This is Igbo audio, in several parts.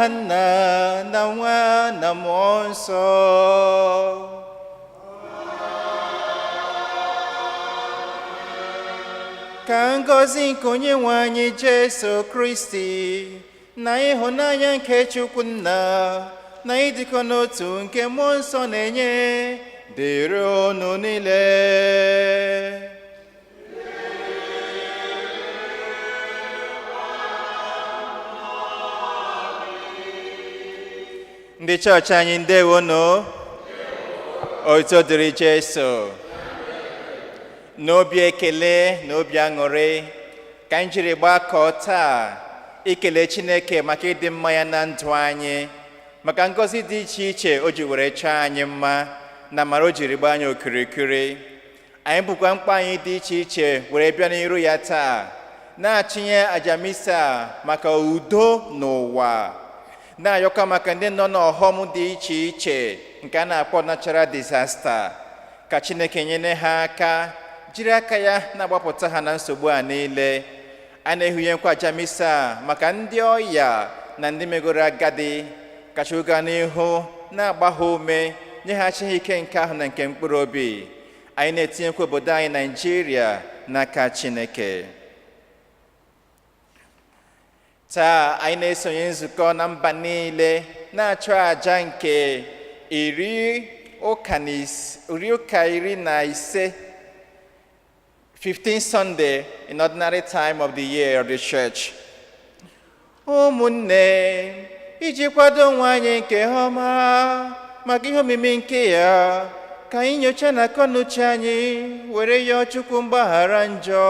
n'aha Nna na Nwa na Mmụọ Nsọ. Ka ngọzi nke Onyenwe anyị Jesu Kristi na ịhụnanya nke Chukwu Nna na ịdịkọ n'otu nke Mmụọ Nsọ na-enye dịrị unu niile. Ndị chọọchị anyị ndewonu. Otuto dịrị Jesu. N'obi ekele na obi aṅụrị ka anyị jiri gbakọọ taa ikele Chineke maka ịdị mma ya na ndụ anyị, maka ngọzi dị iche iche o ji were chọọ anyị mma na mara o jiri gbaa anyị okirikiri. Anyị bụkwa mkpa anyị dị iche iche were bịa n'iru ya taa, na-achịnye aja misa maka udo n'ụwa, na-ayọkwa maka ndị nọ n'ọghọm dị iche iche nke a na-akpọ natural disaster, ka Chineke nyere ha aka, jiri aka ya na-agbapụta ha na nsogbu a niile. A na-ehunyekwa aja misa maka ndị ọya na ndị megoro agadi, ka Chukwu gaa n'ihu na-agba ha ume, nye ha chi ike nke ahụ na nke mkpụrụ obi. Anyị na-etinyekwa obodo anyị Naịjirịa n'aka Chineke. Taa anyị na-esonye nzukọ na mba niile na-achụ aja nke iri ụka iri na ise, 15th Sunday in ordinary time of the year of the church. Ụmụnne, iji kwado onwe anyị nke ọma maka ihe omimi nke ya, ka anyị nyochaa na akọnuche anyị were yọọ Chukwu mgbaghara njọ.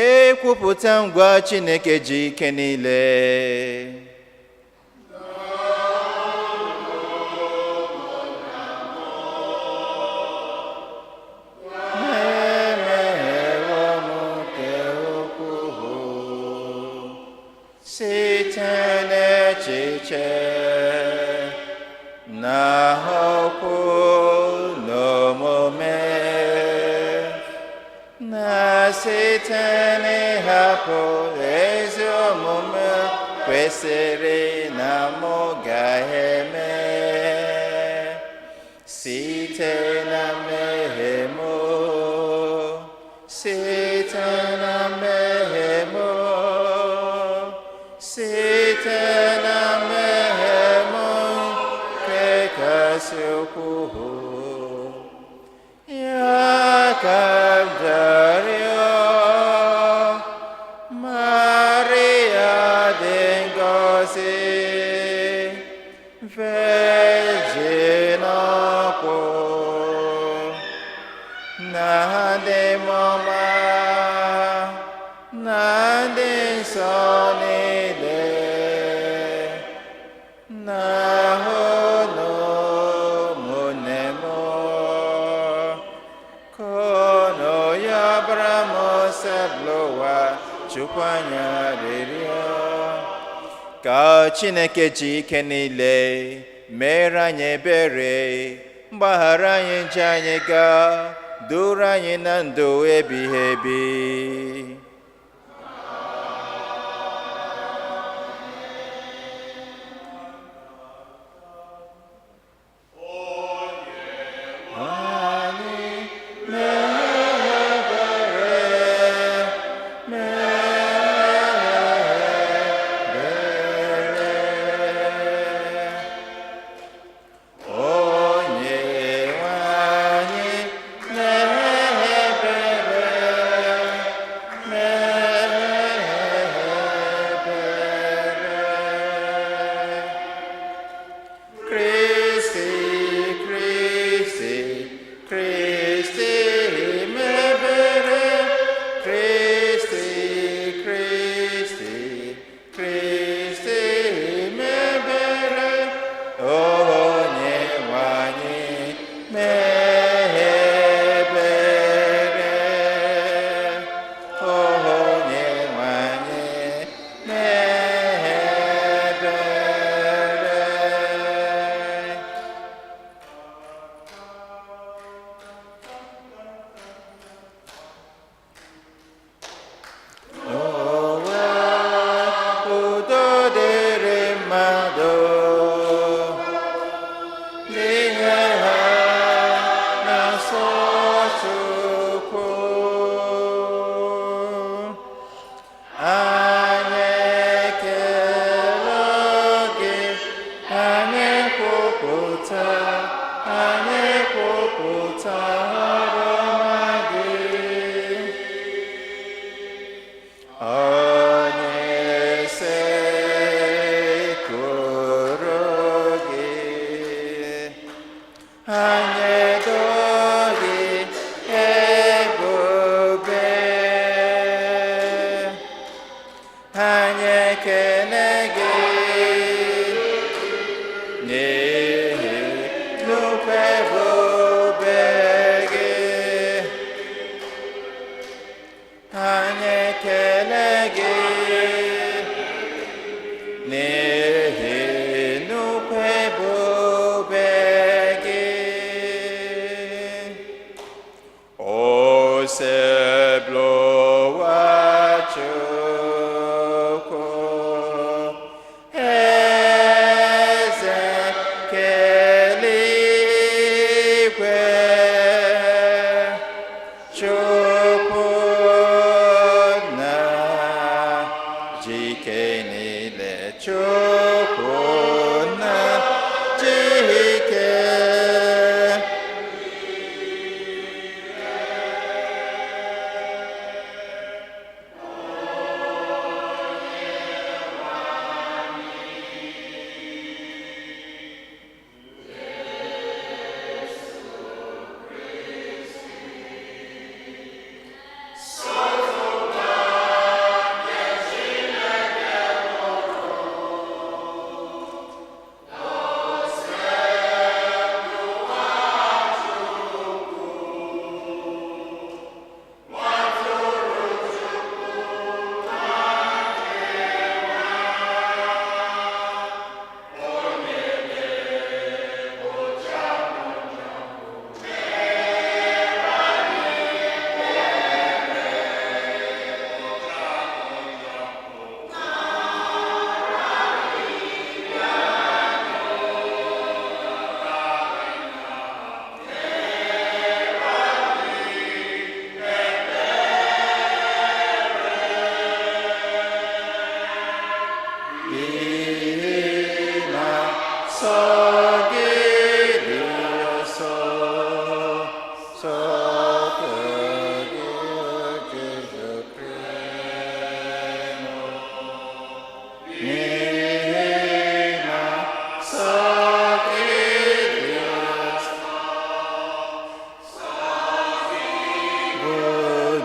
Ekwupụta ngwa Chineke ji ike niile. Site n'echiche na okwu n'omume, na site n'ịhapụ ezi omume kwesịrị na mụ ga-eme, site na mmehie mụ, site na mmehie mụ, site na mmehie mụ nke kasị ukwuu, ya ka darịọ Maria dị ngọzi, Virgin ọkwụ, na ndị mụma na ndị nsọ niile, na unu ụmụnne m, ka unu yọbara m sebụlụwa Chukwu anya rịrịọ. Ka Chineke ji ike niile mere anyị ebere, mgbaghara anyị njọ anyị, ga duru anyị na ndụ ebighị ebi.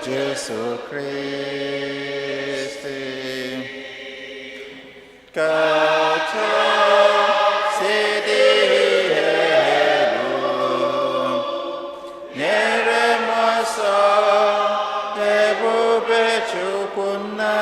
Jesu Christi, kacha sidi helu, nyere masa ebube Chukwunna.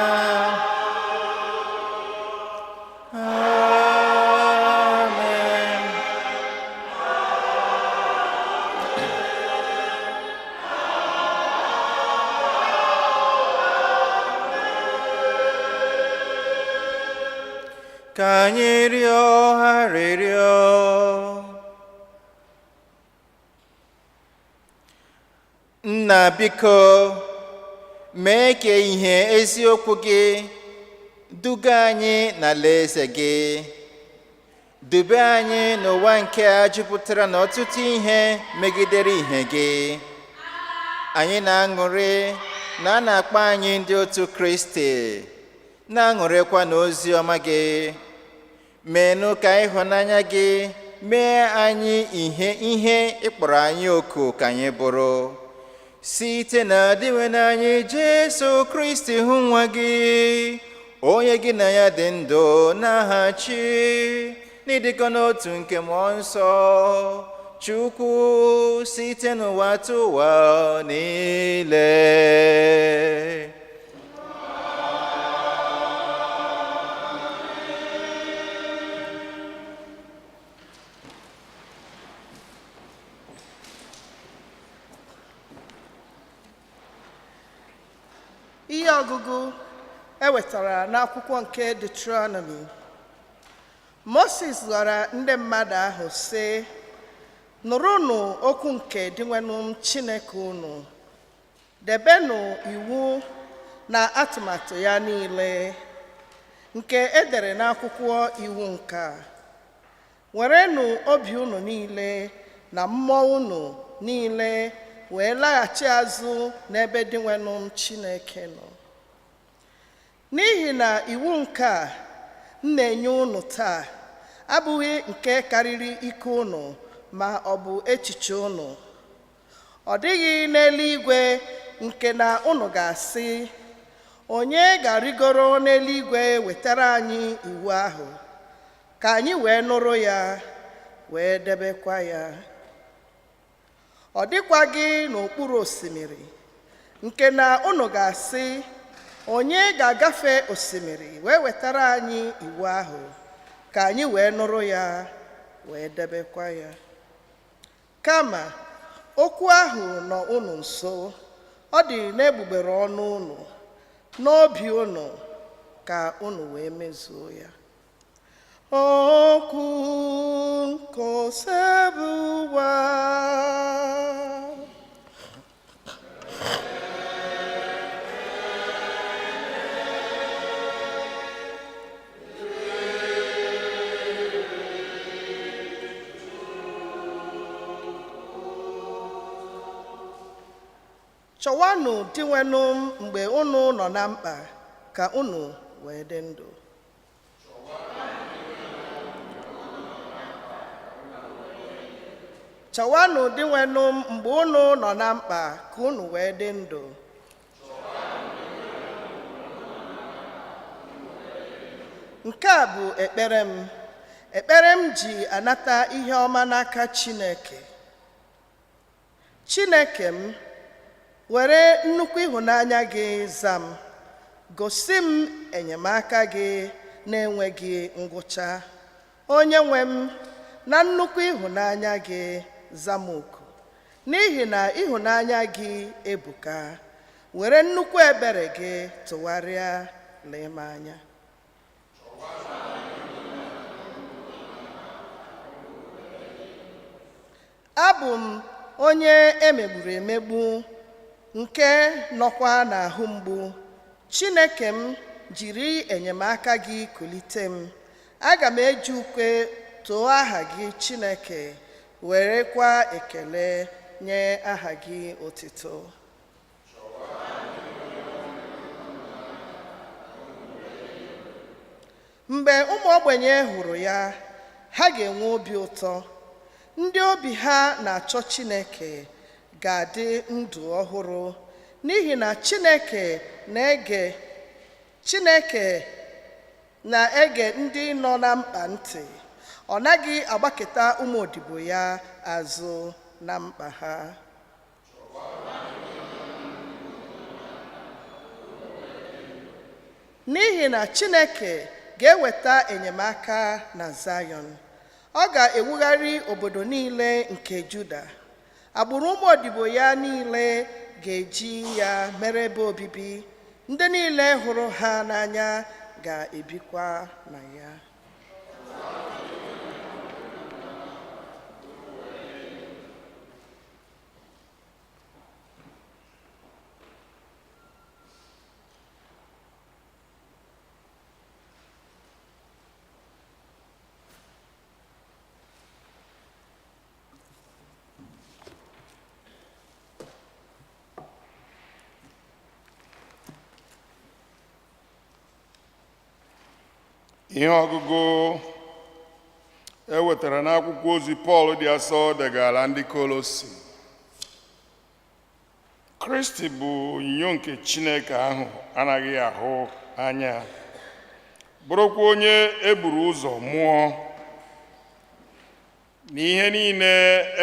Ka anyị rịọ arịrịọ. Nna biko, mee ka ihe eziokwu gị duga anyị n'alaeze gị. Dube anyị n'ụwa nke a jupụtara n'ọtụtụ ihe megidere ihe gị. Anyị na-aṅụrị na a na-akpọ anyị ndị otu Kristi, na-aṅụrịkwa n'ozi ọma gị. Meenụ ka ịhụnanya gị mee anyị ihe ịkpọrọ anyị oku ka anyị bụrụ, site na adịwe n'anyị Jesu Kristi hụ nwa gị, onye gị na ya dị ndụ n'aha chi n'ịdịkọ n'otu nke mmụọ nsọ, Chukwu site n'ụwa tụwa niile. Ihe ọgụgụ ewetara n'akwụkwọ nke Deuteronomy. Moses gwara ndị mmadụ ahụ sị, nụrụnụ okwu nke dịnwenụ Chineke unu, debenụ iwu na atụmatụ ya niile nke edere n'akwụkwọ iwu nke a. Werenụ obi unu niile na mmụọ unu niile wee laghachi azụ n'ebe dịnwenụ Chineke nọ. N'ihi na iwu nke a m na-enye unu taa abụghị nke karịrị ike unu ma ọ bụ echiche unu. Ọ dịghị n'eluigwe nke na unu ga-asị, onye ga-arịgoro n'eluigwe wetara anyị iwu ahụ ka anyị wee nụrụ ya wee debekwa ya? Ọ dịkwaghị n'okpuru osimiri nke na unu ga-asị, onye ga-agafe osimiri wee wetara anyị iwu ahụ ka anyị wee nụrụ ya wee debekwa ya. Kama okwu ahụ nọ unu nso, ọ dị n'egbugbere ọnụ unu, n'obi unu, ka unu wee mezuo ya. Okwu nke ose bụ ụwa. Chọwanụ di nwenu mgbe unu nọ na mkpa ka unu wee dị ndụ. Chọwanụ di nwenu mgbe unu nọ na mkpa ka unu wee dị ndụ. Nke a bụ ekpere m ji anata ihe ọma n'aka Chineke. Chineke m, were nnukwu ịhụnanya gị zaa m, gosi m enyemaka gị na-enweghị ngwụcha. Onye nwe m, na nnukwu ịhụnanya gị zaa m oku, n'ihi na ịhụnanya gị ebuka. Were nnukwu ebere gị tụgharịa lee m anya. Abụ m onye emegburu emegbu, nke nọkwa n'ahụ mgbu. Chineke m, jiri enyemaka gị kulite m. Aga m eji ukwe too aha gị Chineke, werekwa ekele nye aha gị otito. Mgbe ụmụ ogbenye hụrụ ya, ha ga-enwe obi ụtọ. Ndị obi ha na-achọ Chineke ga-adị ndụ ọhụrụ, n'ihi na Chineke na-ege ndị nọ na mkpa ntị. Ọ naghị agbaketa ụmụ odibo ya azụ na mkpa ha. N'ihi na Chineke ga-eweta enyemaka na Zayọn. Ọ ga-ewugharị obodo niile nke Juda. Agbụrụ ụmụ odibo ya niile ga-eji ya mere ebe obibi. Ndị niile hụrụ ha n'anya ga-ebikwa na ya. Ihe ọgụgụ ewetara n'akwụkwọ ozi Pọl dị asọ degara ndị Kolosi. Kristi bụ onyinyo nke Chineke ahụ anaghị ahụ anya, bụrụkwa onye eburu ụzọ mụọ n'ihe niile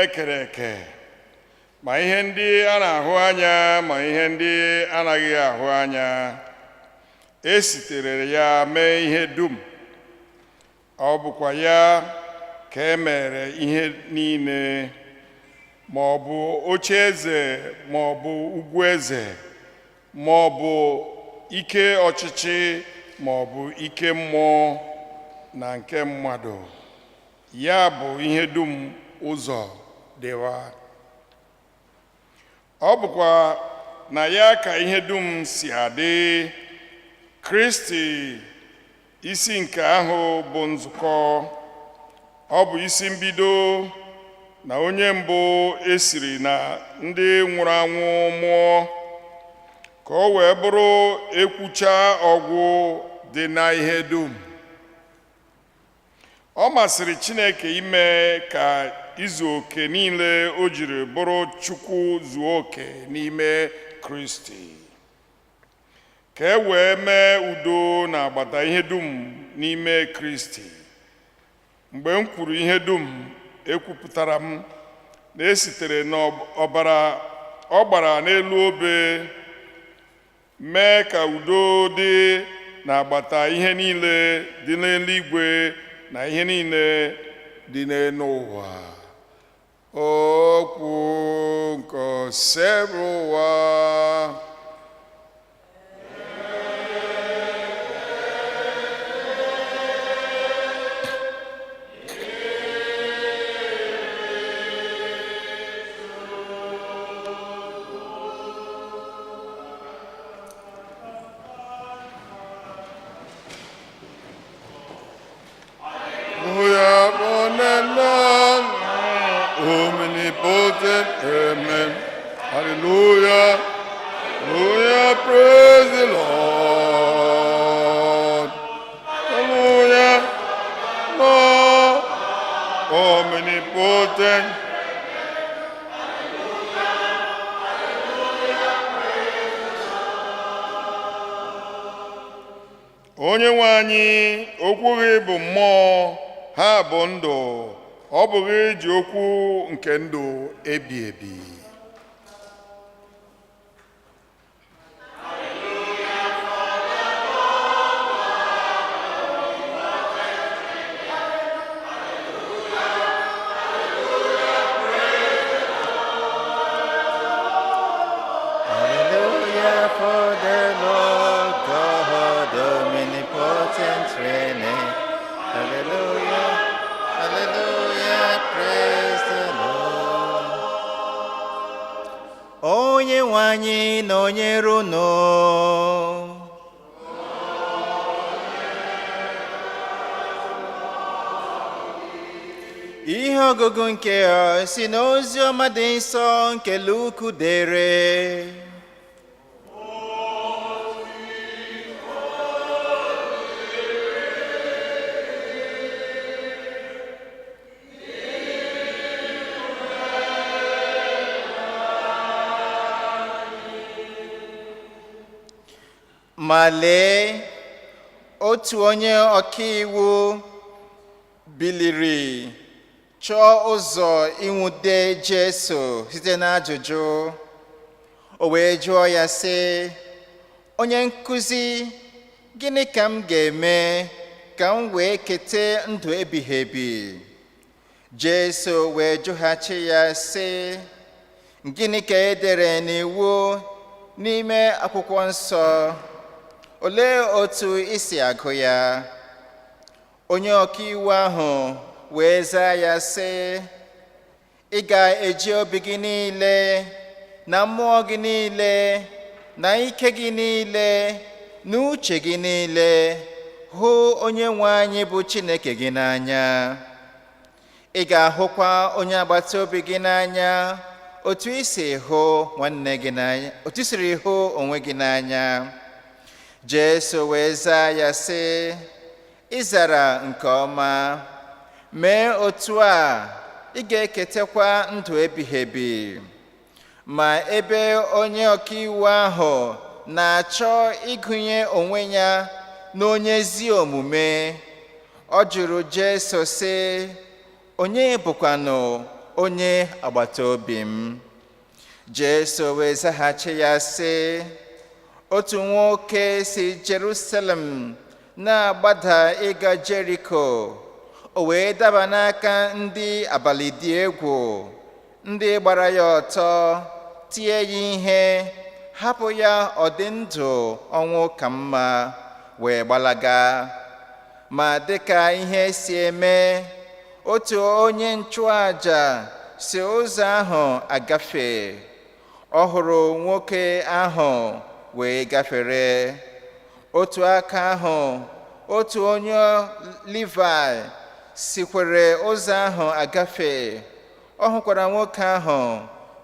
ekere eke, ma ihe ndị a na-ahụ anya ma ihe ndị anaghị ahụ anya. E sitere ya mee ihe dum. Ọ bụkwa ya ka e mere ihe niile, ma ọ bụ oche eze, ma ọ bụ ugwu eze, ma ọ bụ ike ọchịchị, ma ọ bụ ike mmụọ na nke mmadụ. Ya bụ ihe dum ụzọ dịwa. Ọ bụkwa na ya ka ihe dum si adị. Kristi, isi nke ahụ bụ nzukọ. Ọ bụ isi mbido na onye mbụ esiri na ndị nwụrụ anwụ mụọ, ka o wee bụrụ ekwucha ọgwụ dị na ihe dum. Ọ masịrị Chineke ime ka izu oke niile o jiri bụrụ Chukwu zuo oke n'ime Kristi. ka e wee mee udo na agbata ihe dum n'ime Kristi. Mgbe m kwuru ihe dum ekwupụtara m na esitere n'ọbara ọ gbara n'elu obe mee ka udo dị na agbata ihe niile dị n'eluigwe na ihe niile dị n'elu ụwa. Okwu nke osebe ụwa. Omnipotent, amen. Hallelujah. Hallelujah. Praise the Lord. Hallelujah. Lord, omnipotent. Onye nwe anyị, okwu gị bụ mmụọ, ha bụ ndụ. Ọ bụghị ji okwu nke ndụ ebi ebi. Hallelujah for the Lord God omnipotent reigning. Hallelujah. Hallelujah, praise the Lord. Onye nwe anyị nọnyere unu. Ihe ọgụgụ nke si n'ozi ọma dị nsọ nke Luku dere. Ma lee, otu onye ọkaiwu biliri chọọ ụzọ ịnwude Jesu site n'ajụjụ. O wee jụọ ya sị, onye nkụzi, gịnị ka m ga-eme ka m wee keta ndụ ebighị ebi? Jesu wee jụghachi ya sị, gịnị ka e dere n'iwu n'ime akwụkwọ nsọ? Olee otu isi agụ ya? Onye ọkaiwu ahụ wee zaa ya sị, ị ga-eji obi gị niile na mmụọ gị niile na ike gị niile na uche gị niile hụ onye nwe anyị bụ Chineke gị n'anya. Ị ga-ahụkwa onye agbata obi gị n'anya otu i si hụ nwanne gị n'anya, otu i siri hụ onwe gị n'anya. Jesu wee zaa ya sị, ị zara nke ọma, mee otu a, ị ga-eketakwa ndụ ebighị ebi. Ma ebe onye ọkaiwu ahụ na-achọ ịgụnye onwe ya n'onye ezi omume, ọ jụrụ Jesu sị, onye bụkwanụ onye agbata obi m? Jesu wee zaghachi ya sị, otu nwoke si Jerusalem na-agbada ịga Jeriko, o wee daba n'aka ndị abalị dị egwu, ndị gbara ya ọtọ, tie ya ihe, hapụ ya ọ dị ndụ ọnwụ ka mma, wee gbalaga. Ma dịka ihe si eme, otu onye nchụaja si ụzọ ahụ agafe. Ọ hụrụ nwoke ahụ wee gafere. Otu aka ahụ, otu onye Livai sikwere ụzọ ahụ agafe. Ọ hụkwara nwoke ahụ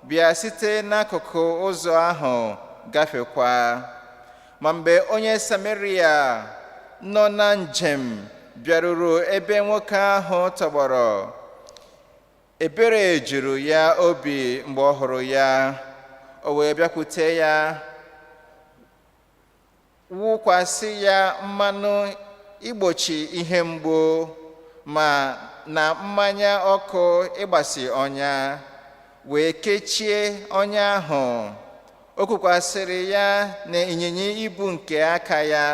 bịa site n'akụkụ ụzọ ahụ gafekwa. Ma mgbe onye Sameria nọ na njem bịaruru ebe nwoke ahụ tọgbọrọ, ebere juru ya obi mgbe ọ hụrụ ya. O wee bịakwute ya, wụkwasị ya mmanụ igbochi ihe mgbu ma na mmanya ọkụ ịgbasi ọnya, wee kechie ọnya ahụ. O kwukwasịrị ya na ịnyịnya ibu nke aka ya,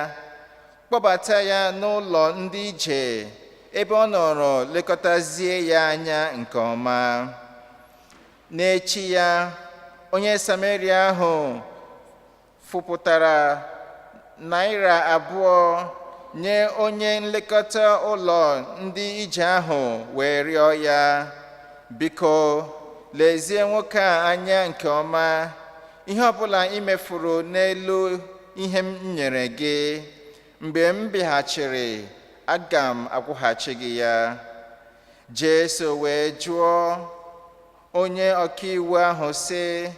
kpọbata ya n'ụlọ ndị ije, ebe ọ nọrọ lekọtazie ya anya nke ọma. N'echi ya, onye Sameria ahụ fụpụtara naira 2 nye onye nlekọta ụlọ ndị ije ahụ, wee rịọ ya, biko lezie nwoke a anya nke ọma. Ihe ọbụla i mefuru n'elu ihe m nyere gị, mgbe m bịaghachiri, aga m akwụghachi gị ya. Jesu wee jụọ onye ọkaiwu ahụ sị,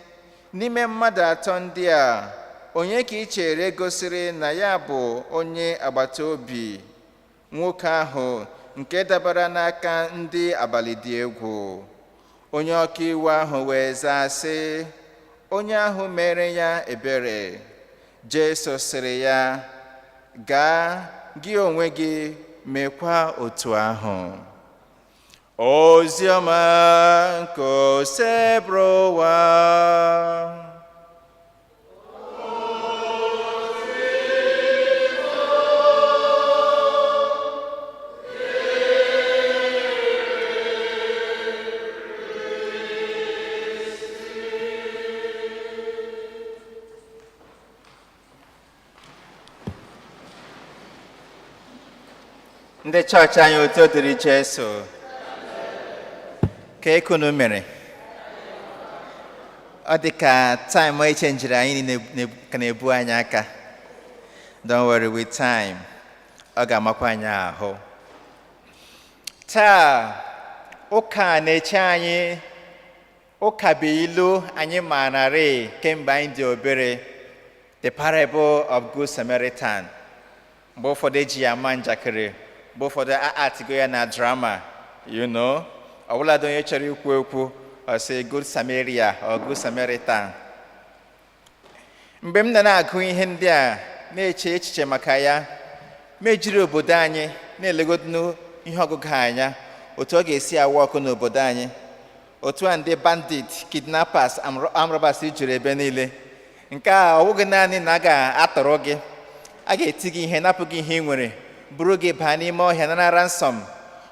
n'ime mmadụ 3 ndị a, onye ka i chere gosiri na ya bụ onye agbata obi nwoke ahụ nke dabara n'aka ndị abalị dị egwu? Onye ọkaiwu ahụ wee zaa sị, onye ahụ mere ya ebere. Jesu sịrị ya, gaa gị onwe gị mekwa otu ahụ. Oziọma nke osebro ụwa. Ndị chọọchị anyị otu dịrị Jesu, ka ekunu mere. Ọ dị ka time echenjiri anyị ka na-ebu anyị aka. Don't worry, with time, ọ ga-amakwa anyị ahụ. Taa, ụka na-eche anyị, ụka bụ ilu anyị maararị kemgbe anyị dị obere, the parable of Good Samaritan. Mgbe ụfọdụ eji ya ama njakịrị, mgbe ụfọdụ atigo ya na drama, you know. Ọbụladị onye chọrọ ikwu okwu, ọ sị Good Samaria or Good Samaritan. Mgbe m na-agụ ihe ndị a, na-eche echiche maka ya, mejiri obodo anyị na-elegodu ihe ọgụgụ anya, otu ọ ga-esi awa ọkụ n'obodo anyị, otu a ndị bandit, kidnappers, armed robbers juru ebe niile. Nke a ọ bụghị naanị na a ga-atọrọ gị, a ga-eti gị ihe, napụ gị ihe ị nwere, buru gị baa n'ime ọhịa nara ransom.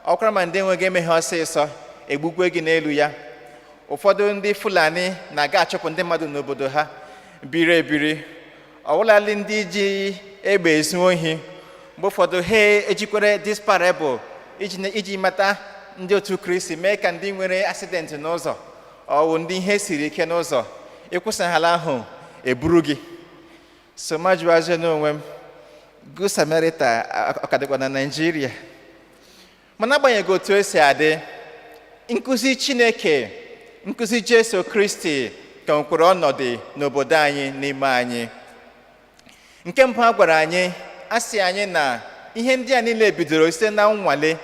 Ọkwara ma ndị enweghị emeghe ọsịsọ, egbugwe gị n'elu ya. Ụfọdụ ndị Fulani na-aga achụpụ ndị mmadụ n'obodo ha biri ebiri. Ọwụlalị ndị ji egbe ezu ohi, mgbe ụfọdụ ha ejikwere this parable iji mata ndị otu Kristi, mee ka ndị nwere accident n'ụzọ, ọwụ ndị ihe siri ike n'ụzọ, ịkwụsaghala ahụ eburu gị. So majụ azụ n'onwe m, Good Samaritan ọkadịkwa na Nigeria. Mana agbanyeghị otu esi adị, nkụzi Chineke, nkụzi Jesu Kristi ka nwekwara ọnọdụ n'obodo anyị, n'ime anyị. Nke mbụ a gwara anyị, asị anyị na ihe ndị a niile bidoro site na nnwale.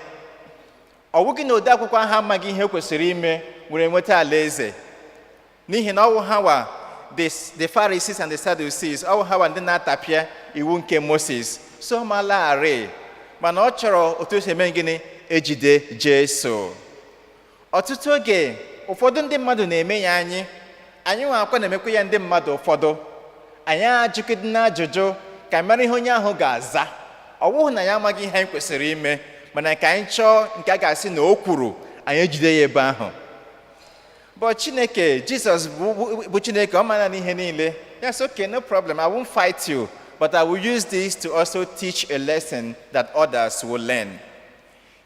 Ọ bụghị na ode akwụkwọ ha amaghị ihe kwesịrị ime were nweta alaeze, n'ihi na ọwụ ha wa the Pharisees and the Sadducees, ọwụ ha wa ndị na-atapịa iwu nke Moses. So malari, mana ọ chọrọ otu esi eme gịnị? Ejide Jesu. Ọtụtụ oge ụfọdụ ndị mmadụ na-eme ya anyị nwa akwa na-emekwa ya ndị mmadụ ụfọdụ. Anyị ajụkịdị na ajụjụ ka mara ihe onye ahụ ga-aza. Ọ bụghị na ya amaghị ihe anyị kwesịrị ime, mana ka anyị chọọ nke a ga-asị na o kwuru, anyị ejide ya ebe ahụ. But Chineke, Jesus bụ Chineke, ọ mara n'ihe niile. Yes, okay, no problem, I won't fight you, but I will use this to also teach a lesson that others will learn.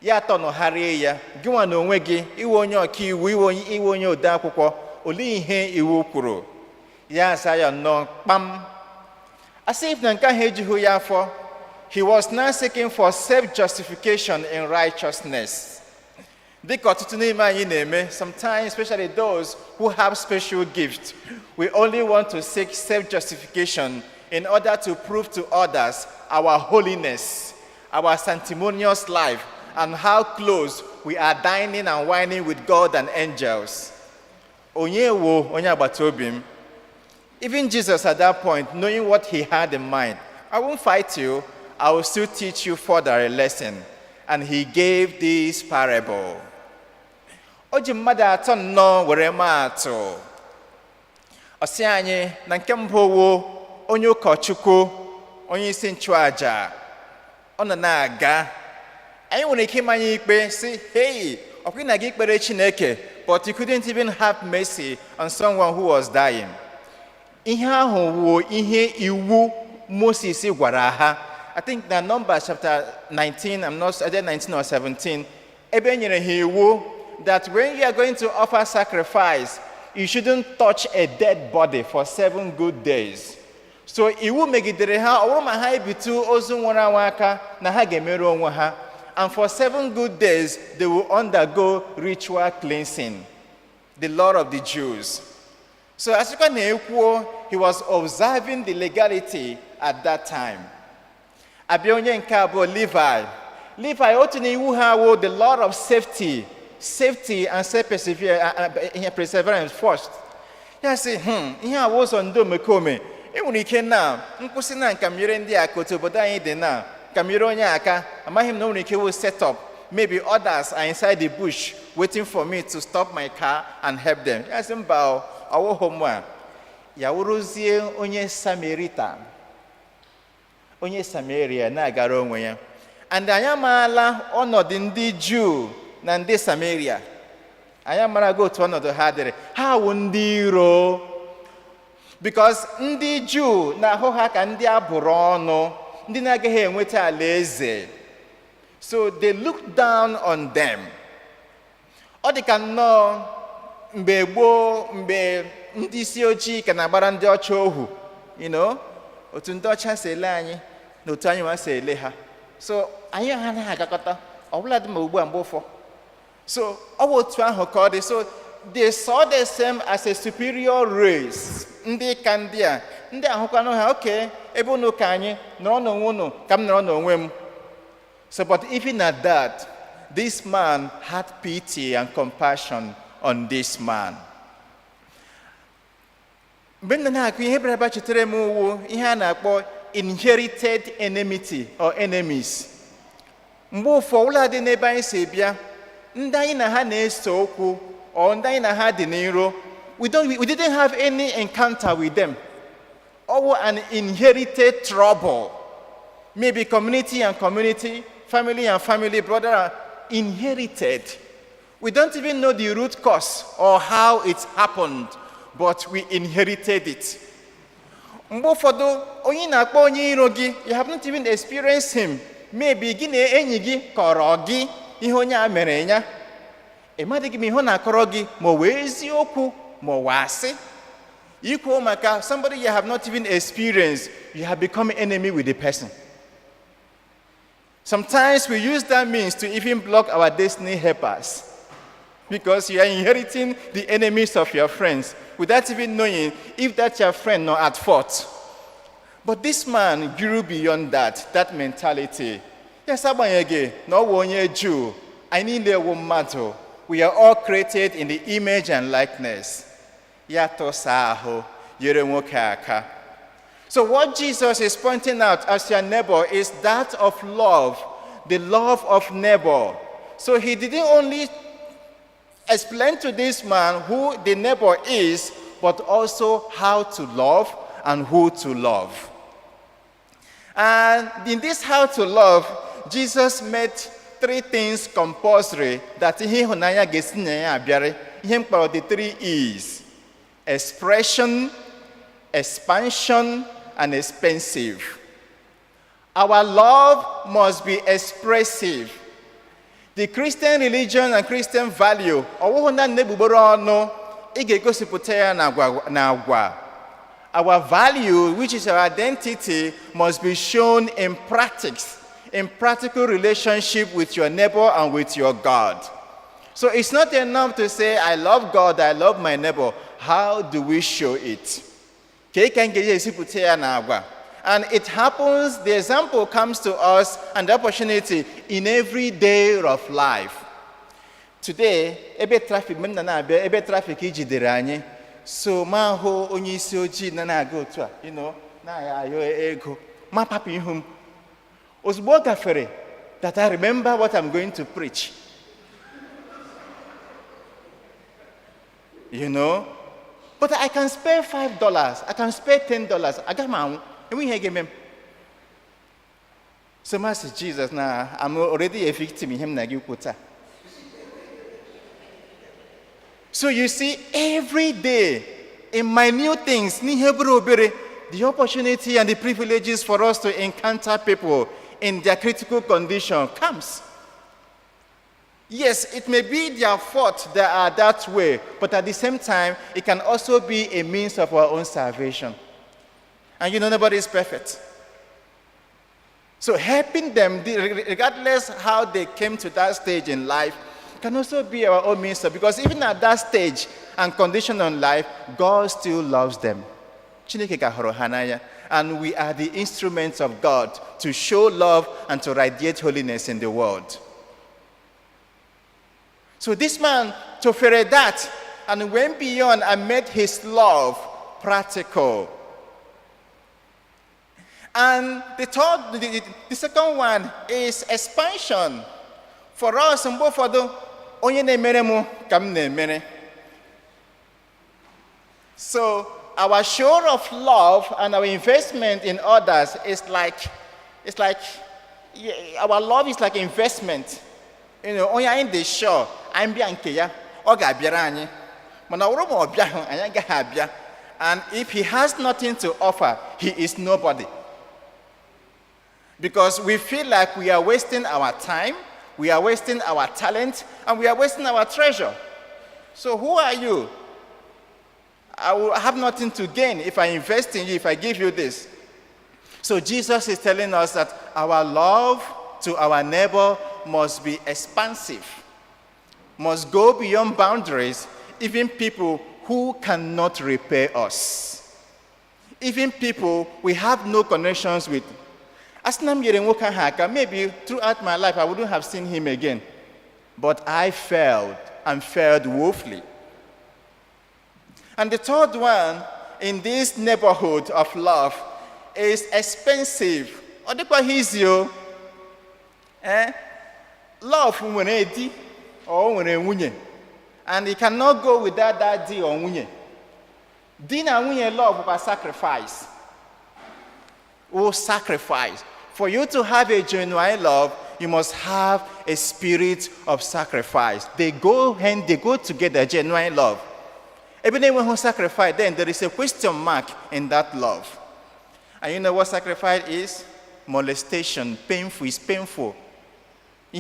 Ya tọnụgharịa ya, gị nwa na onwe gị, iwe onye ọkaiwu, iwe onye ode akwụkwọ, olee ihe iwu kwuru? Ya asa ya nnọọ kpam. As if na nke ahụ ejughị ya afọ, he was now seeking for self-justification in righteousness. Dịka ọtụtụ n'ime anyị na-eme, sometimes, especially those who have special gifts, we only want to seek self-justification in order to prove to others our holiness, our sanctimonious life, and how close we are dining and wining with God and angels. Onye wo onye agbata obi m. Even Jesus at that point, knowing what he had in mind, I won't fight you. I will still teach you further a lesson. And he gave this parable. O ji mmadụ atọ nnọọ were maa atụ. Ọ sị anyị na nke mbụ wo onye ụkọchukwu, onye isi nchụaja, ọ nọ na-aga. Anyị nwere ike ịmanye ikpe sị, hey, ọ bụghị na gị kpere Chineke, but you couldn't even have mercy on someone who was dying. Ihe ahụ wo ihe iwu Moses gwara ha. I think that Numbers chapter 19, I'm not either 19 or 17, ebe nyere ha iwu that when you are going to offer sacrifice, you shouldn't touch a dead body for 7 good days. So iwu megidere ha, ọ bụrụ ma ha ebitu ozu nwụrụ anwụ aka na ha ga-emerụ onwe ha. And for 7 good days, they will undergo ritual cleansing, the law of the Jews. So as you can hear, he was observing the legality at that time. Abionye nke abụọ Levi. Levi otu n'iwu ha wo the law of safety and perseverance first. Ya sị, ihe a wo so ndo mekome. Enwere ike na nkwụsị na nka mmiri ndị a kotu obodo anyị dị na ka mmiri onye aka. Amaghị m na nwere ike wo set up. Maybe others are inside the bush waiting for me to stop my car and help them. Ya sị mba ọwụ homo. Ya wuruzie onye Samarita. Onye Samaria na-agara onwe ya. And anyị amaala ọnọdụ ndị Jew na ndị Samaria. Anyị amarago otu ọnọdụ ha dịrị. Ha wụ ndị iro. Because ndị Jew na-ahụ ha ka ndị abụrụ ọnụ, ndị na-agaghị enweta alaeze. So they look down on them. Ọ dị ka nnọọ mgbe gboo, mgbe ndị isi ojii ka na-agbara ndị ọcha ohu, you know, otu ndị ọcha si ele anyị na otu anyị nwa si ele ha. So anyị ha na-agakọta, ọbụla dị ma ugbu a mgbe ụfọ. So ọ bụ otu ahụ ka ọ dị. So they saw themselves as a superior race. Ndị ka ndị a, ndị ahụkwanụ ha, okay, ebe unu ka anyị nọrọ n'onwe unu ka m nọrọ n'onwe m. So but even at that, this man had pity and compassion on this man. Mgbe m na-akụ ihe bịara chetara m uwu ihe a na-akpọ inherited enmity or enemies. Mgbe ụfọ ụlọ dị n'ebe anyị si bịa, ndị anyị na ha na-ese okwu or ndị anyị na ha dị n'iro, we didn't have any encounter with them. Or an inherited trouble. Maybe community and community, family and family, brother are inherited. We don't even know the root cause or how it happened, but we inherited it. Mgbe ụfọdụ onye na-akpọ onye iro gị, you haven't even experienced him. Maybe gị na enyi gị kọrọ gị ihe onye a mere ya. Ịmadịghị m ihe ọ na-akọrọ gị ma ọ wee eziokwu ma ọ wee asị. Ikwu maka somebody you have not even experienced, you have become enemy with the person. Sometimes we use that means to even block our destiny helpers. Because you are inheriting the enemies of your friends without even knowing if that's your friend or at fault. But this man grew beyond that mentality. Yes, abanyege, no onye Jew, I need a woman. We are all created in the image and likeness. Yato saho, yeremoke aka. So what Jesus is pointing out as your neighbor is that of love, the love of neighbor. So he didn't only explain to this man who the neighbor is, but also how to love and who to love. And in this how to love, Jesus made 3 things compulsory that he hunanya gesinya abiare. Him called the 3 E's: expression, expansion, and expensive. Our love must be expressive. The Christian religion and Christian value, our value, which is our identity, must be shown in practice, in practical relationship with your neighbor and with your God. So it's not enough to say, I love God, I love my neighbor. How do we show it? And it happens, the example comes to us and the opportunity in every day of life. Today, ebe traffic ijidere anyị. So ma ho onye isi ojii na na-aga otu a, you know, na ayo ego. ma papa ihum. Ozugbo gafere, that I remember what I'm going to preach. You know? But I can spare $5, I can spare $10. I got my own. And we give him. So Master Jesus, now I'm already a victim in him. So you see, every day in minute things, the opportunity and the privileges for us to encounter people in their critical condition comes. Yes, it may be their fault they are that way, but at the same time, it can also be a means of our own salvation. And you know, nobody is perfect. So helping them, regardless how they came to that stage in life, can also be our own means of, because even at that stage and condition in life, God still loves them. And we are the instruments of God to show love and to radiate holiness in the world. So this man tolerated that and went beyond and made his love practical. And the second one is expansion. For us, so our show of love and our investment in others is like our love is like investment. You know, only in the shore, I'm bianca, or Gabiarani. And if he has nothing to offer, he is nobody. Because we feel like we are wasting our time, we are wasting our talent, and we are wasting our treasure. So who are you? I will have nothing to gain if I invest in you, if I give you this. So Jesus is telling us that our love to our neighbor must be expansive, must go beyond boundaries, even people who cannot repay us, even people we have no connections with. Maybe throughout my life I wouldn't have seen him again, but I failed and failed woefully. And the third one in this neighborhood of love is expensive. Love and it cannot go without that D or wunye. D na wunye love by sacrifice. Oh, sacrifice. For you to have a genuine love, you must have a spirit of sacrifice. They go together, genuine love. Every day when we sacrifice, then there is a question mark in that love. And you know what sacrifice is? Molestation. Painful is painful. He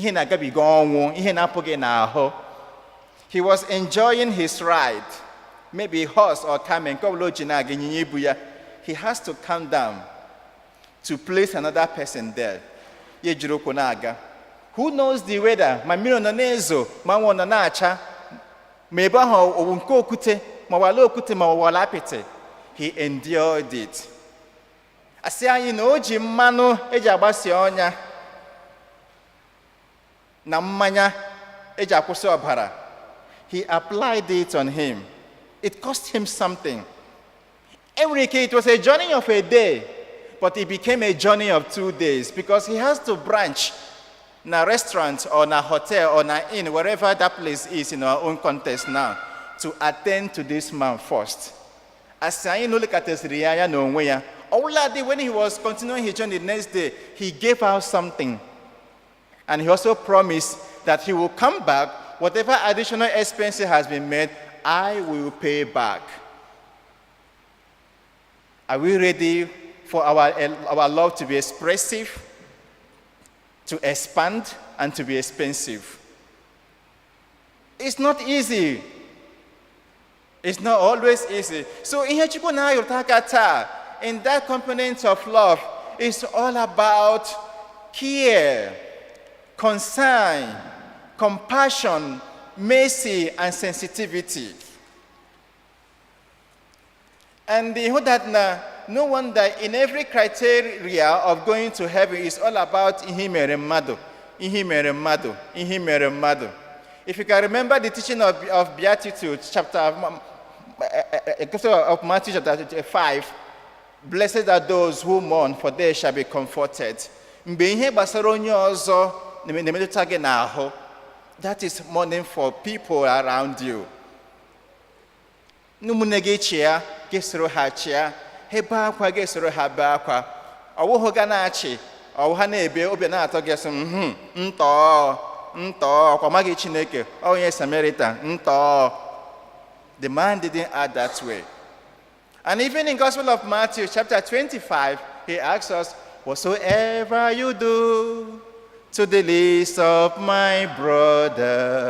was enjoying his ride, maybe horse or camel. He has to come down to place another person there. Who knows the weather? He endured it. He applied it on him. It cost him something. Enrique, it was a journey of a day, but it became a journey of 2 days because he has to branch in a restaurant or in a hotel or in an inn, wherever that place is in our own context now, to attend to this man first. As I look at this, when he was continuing his journey the next day, he gave out something. And he also promised that he will come back. Whatever additional expense has been made, I will pay back. Are we ready for our love to be expressive, to expand, and to be expensive? It's not easy. It's not always easy. So in that component of love, it's all about care, concern, compassion, mercy, and sensitivity. And no wonder in every criteria of going to heaven is all about ihimere mmadụ. If you can remember the teaching of Beatitudes, chapter of Matthew chapter 5, Blessed are those who mourn, for they shall be comforted. Mgbe ihe gbasara onye ọzọ na-emetụta gị n'ahụ, that is mourning for people around you. Ụmụnne gị chịa, gị soro ha chịa. Ha bee akwa, gị soro ha bee akwa. Ọwụhụ ga na-achị, ọwụ ha na-ebe, obi na-atọ gị sị, ntọọ, kwa maghị Chineke, onye Samaritan, ntọọ. The man didn't act that way. And even in Gospel of Matthew, chapter 25, he asks us, whatsoever you do to the least of my brothers,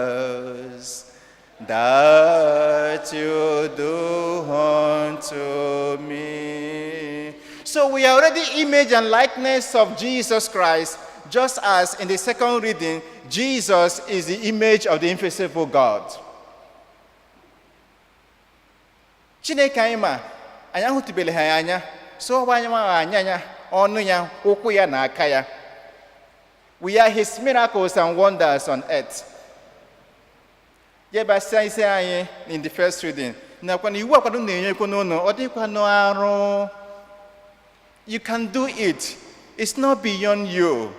that you do unto me. So we are already image and likeness of Jesus Christ, just as in the second reading, Jesus is the image of the invisible God. Chineke anyị ma, anyị ahụtụbeghị ha anya, so anyị ma anya ya, ọnụ ya, ụkwụ ya na aka ya. We are his miracles and wonders on earth. Yebasa ise anyị in the first reading. Nakwa na iwu akwado na-enyekwa n'ụlọ, ọ dịkwa n'arụ. You can do it. It's not beyond you.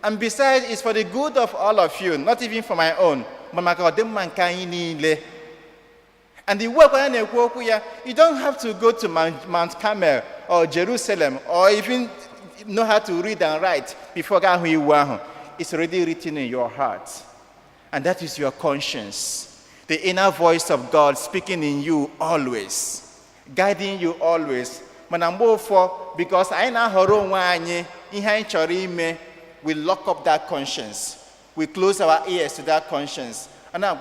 And besides, it's for the good of all of you, not even for my own. Ma maka ọdịmma nke anyị niile. And the work you don't have to go to Mount Carmel or Jerusalem or even know how to read and write before God. It's already written in your heart. And that is your conscience. The inner voice of God speaking in you always, guiding you always. Because I know we lock up that conscience. We close our ears to that conscience. And at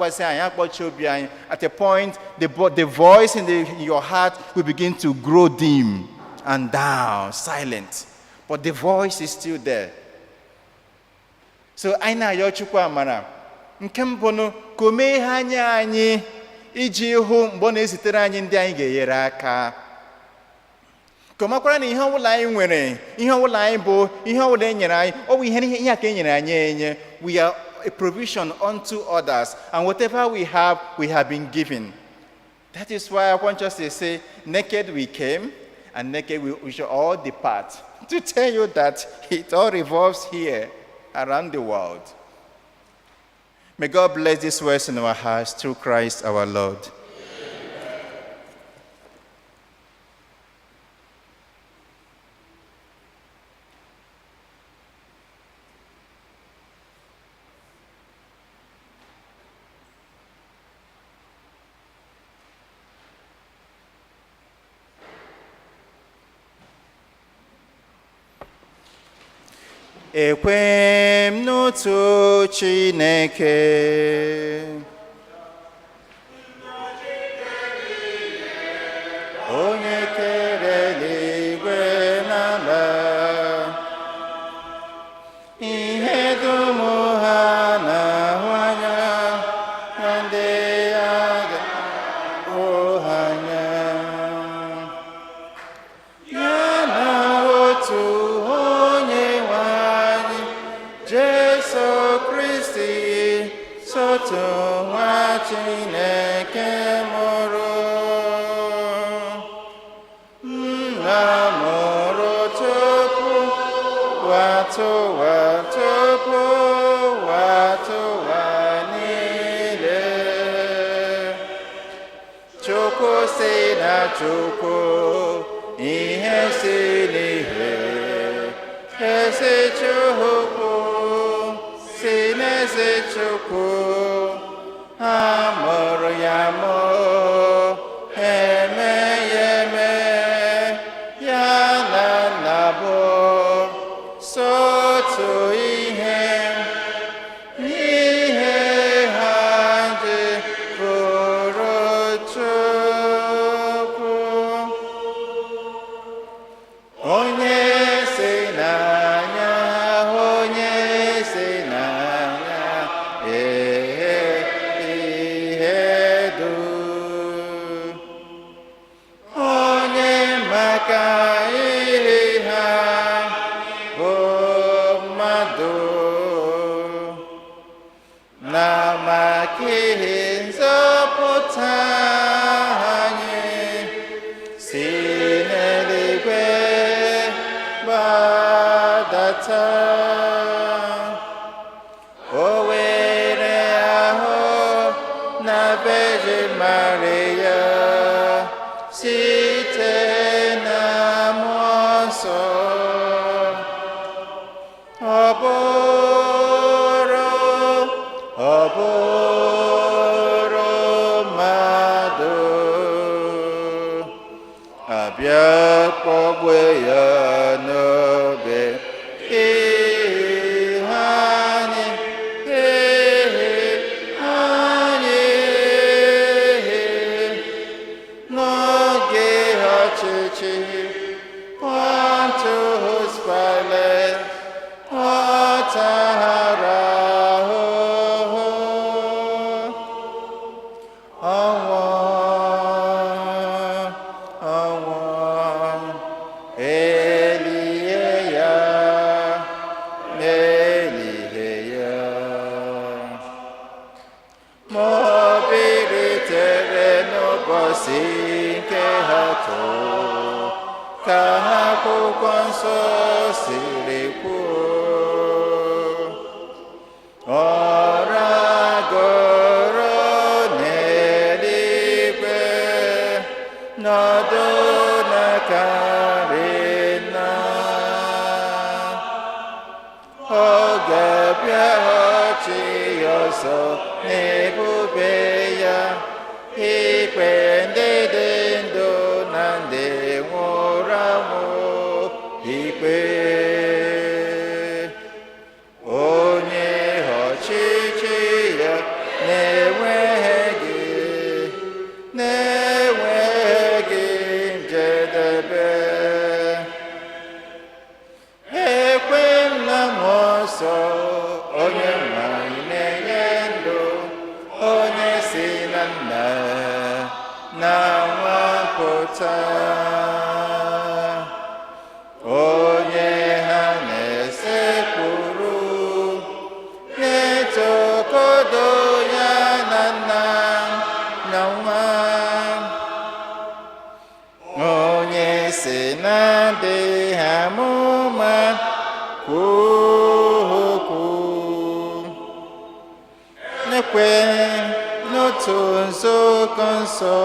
a point, the voice in your heart will begin to grow dim and down, silent. But the voice is still there. So, aina yochukwu amara. Nke mbonu kome hanya anyị iji hụ mgbe na-ezitere anyị ndị anyị ga-enyere aka. Komakwara na ihe ọbụla anyị nwere, ihe ọbụla anyị bụ, ihe ọbụla e nyere anyị, ọ bụ ihe aka e nyere anyị enye. We are a provision unto others, and whatever we have been given. That is why I want us to say, naked we came, and naked we shall all depart. To tell you that it all revolves here, around the world. May God bless these words in our hearts through Christ our Lord. Ekwem n'otu Chineke, onye kere eluigwe n'ala, ihe dum ha na-ahụ anya na ndị agha hụ anya, ya na otu Jesu Kristi, sotu nwa Chineke mụrụ, nna mụrụ tupu watụwa niile. Chukwu si na Chukwu, ihe si n'ihe, ezi Chukwu. Sineze Chukwu, amụrụ ya mụ, eme ya eme, ya na nna bụ sotu ihe ha ji bụrụ Chukwu. Onye si n'anya, onye si n'anya, ihe dum. Onye maka ihe ha bụ mmadụ, na maka ihe nzọpụta anyị si n'eluigwe Virgin Maria, site na mmụọ nsọ, ọ bụrụ mmadụ, abịa kpọgbe ya n'obe n'oge ọchịchị Pontius Pilate, ọ tara ahụhụ, ọnwụ, elie ya n'elie ya, ma ọ bilitere n'ụbọchị nke atọ, ka akwụkwọ nsọ siri kwuo. Ọ ragoro n'eluigwe, nọdụ n'aka nri Nna. Ọ ga-abịaghachi ọzọ n'ebube ya, ikpe ndị dị ndụ na ndị nwụrụ anwụ ikpe. Onye ọchịchị ya na-enweghị njedebe. Ekwe m na mmụọ nsọ, onye nwanyị na-enye ndụ, onye si na Nna na Nwa pụta, onye ha na-esekpuru, na-etokodo ya na Nna na Nwa, onye si na adịghị amụma kwuo okwu, na-ekwe n'otu nzukọ nsọ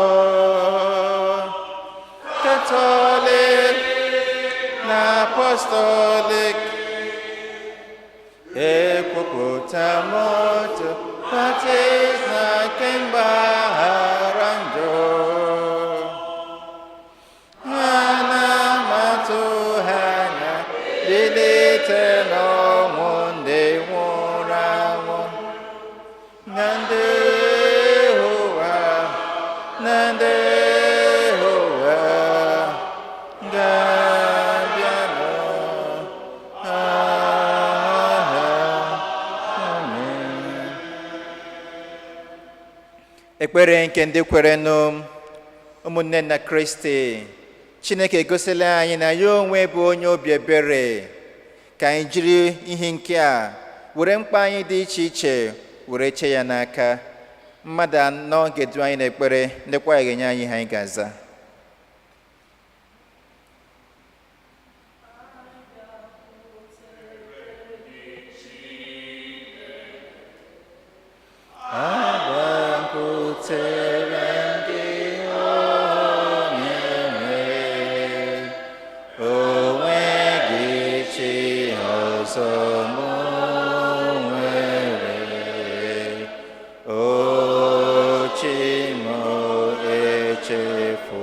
Katọlik na Apọstọlik, ekwupụta m otu baptizim na nke mgbaghara njọ, ha na-amatụ ha anya bilite n'ọnwụ ndị nwụrụ anwụ, na ndị ụwa ga-abịanụ. Amen. Ekpere nke ndị kwerenụ. Ụmụnne na Kristi, Chineke egosila anyị na ya onwe bụ onye obi ebere. Ka anyị jiri ihe nke a were mkpa anyị dị iche iche were chee ya n'aka. Mmadụ anọ ga-edu anyị n'ekpere, ndekwa ya ga-enye anyị ihe anyị ga-aza. Chimo echefu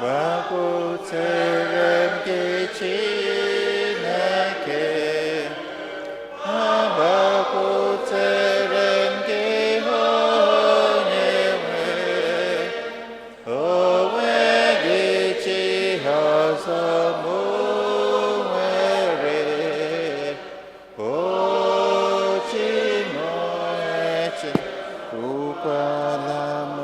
Gbakwutere m gị Chineke, agbakwutere m gị onye nwe, o nweghị chi ọzọ m nwere, o chi m echefukwala m.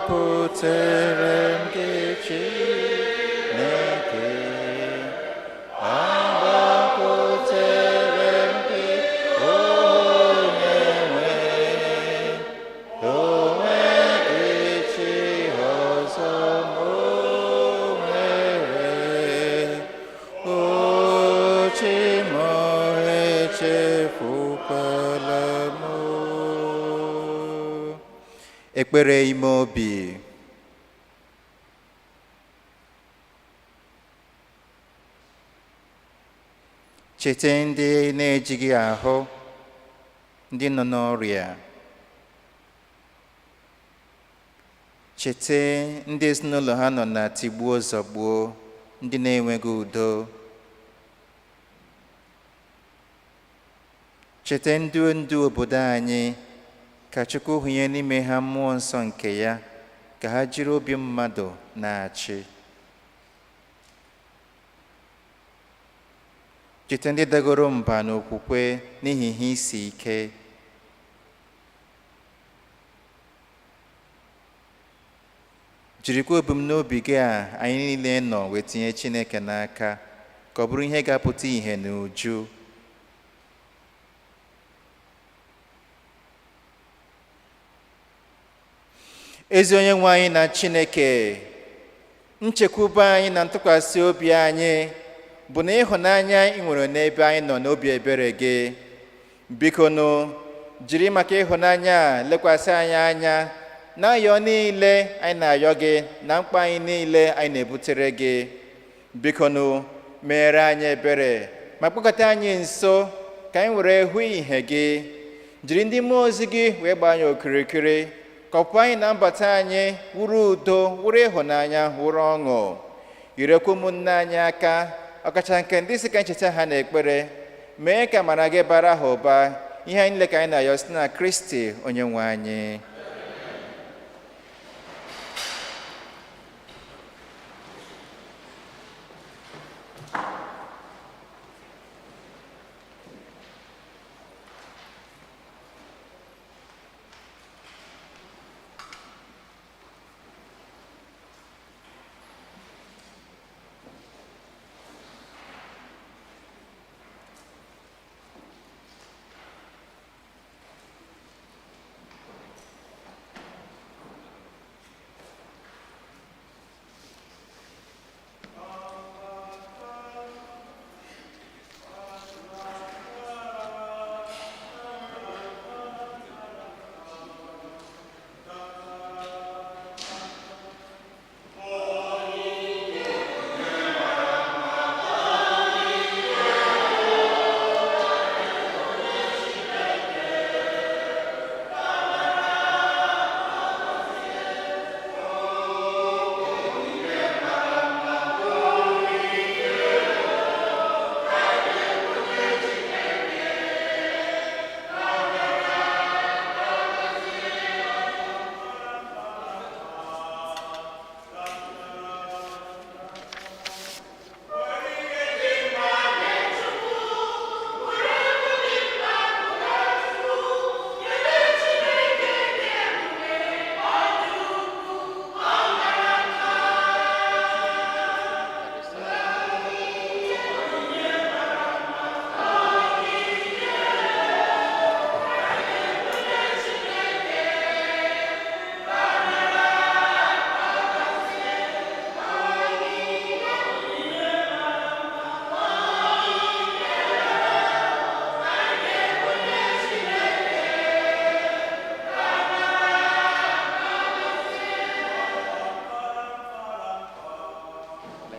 Agbakwutere m gị Chineke, agbakwutere m gị onye nwe, o nweghị chi ọzọ m nwere, o chi m echefukwala m. Ekpere ime obi. Cheta ndị na-ejighị ahụ, ndị nọ n'ọrịa. Cheta ndị ezinụlọ ha nọ na tigbuo zọgbuo, ndị na-enweghị udo. Cheta ndị ndu obodo anyị, ka Chukwu hụnye n'ime ha mmụọ nsọ nke ya, ka ha jiri obi mmadụ na-achị. Cheta ndị dagoro mba n'okwukwe n'ihi ihe isi ike. Jirikwa ebumnobi gị a anyị niile nọ wee tinye Chineke n'aka, ka ọ bụrụ ihe ga-apụta ìhè n'uju. Ezi onye nwe anyị na Chineke, nchekwube anyị na ntụkwasị obi anyị bụ na ịhụnanya ị nwere n'ebe anyị nọ n'obi ebere gị. Biko nụ, jiri maka ịhụnanya a lekwasị anyị anya n'ayọ niile anyị na-ayọ gị na mkpa anyị niile anyị na-ebutere gị. Biko nụ, meere anyị ebere ma kpọkọta anyị nso ka anyị were hụ ìhè gị. Jiri ndị mmụọ ozi gị wee gbaa anyị okirikiri, kọpụ anyị na mbata anyị wuru udo, wuru ịhụnanya, wuru ọṅụ. Yirekwa ụmụnne anyị aka, ọkacha nke ndị si ka ncheta ha n'ekpere. Mee ka amara gị bara ha ụba. Ihe anyị niile ka anyị na-ayọ site na Kristi onye nwe anyị.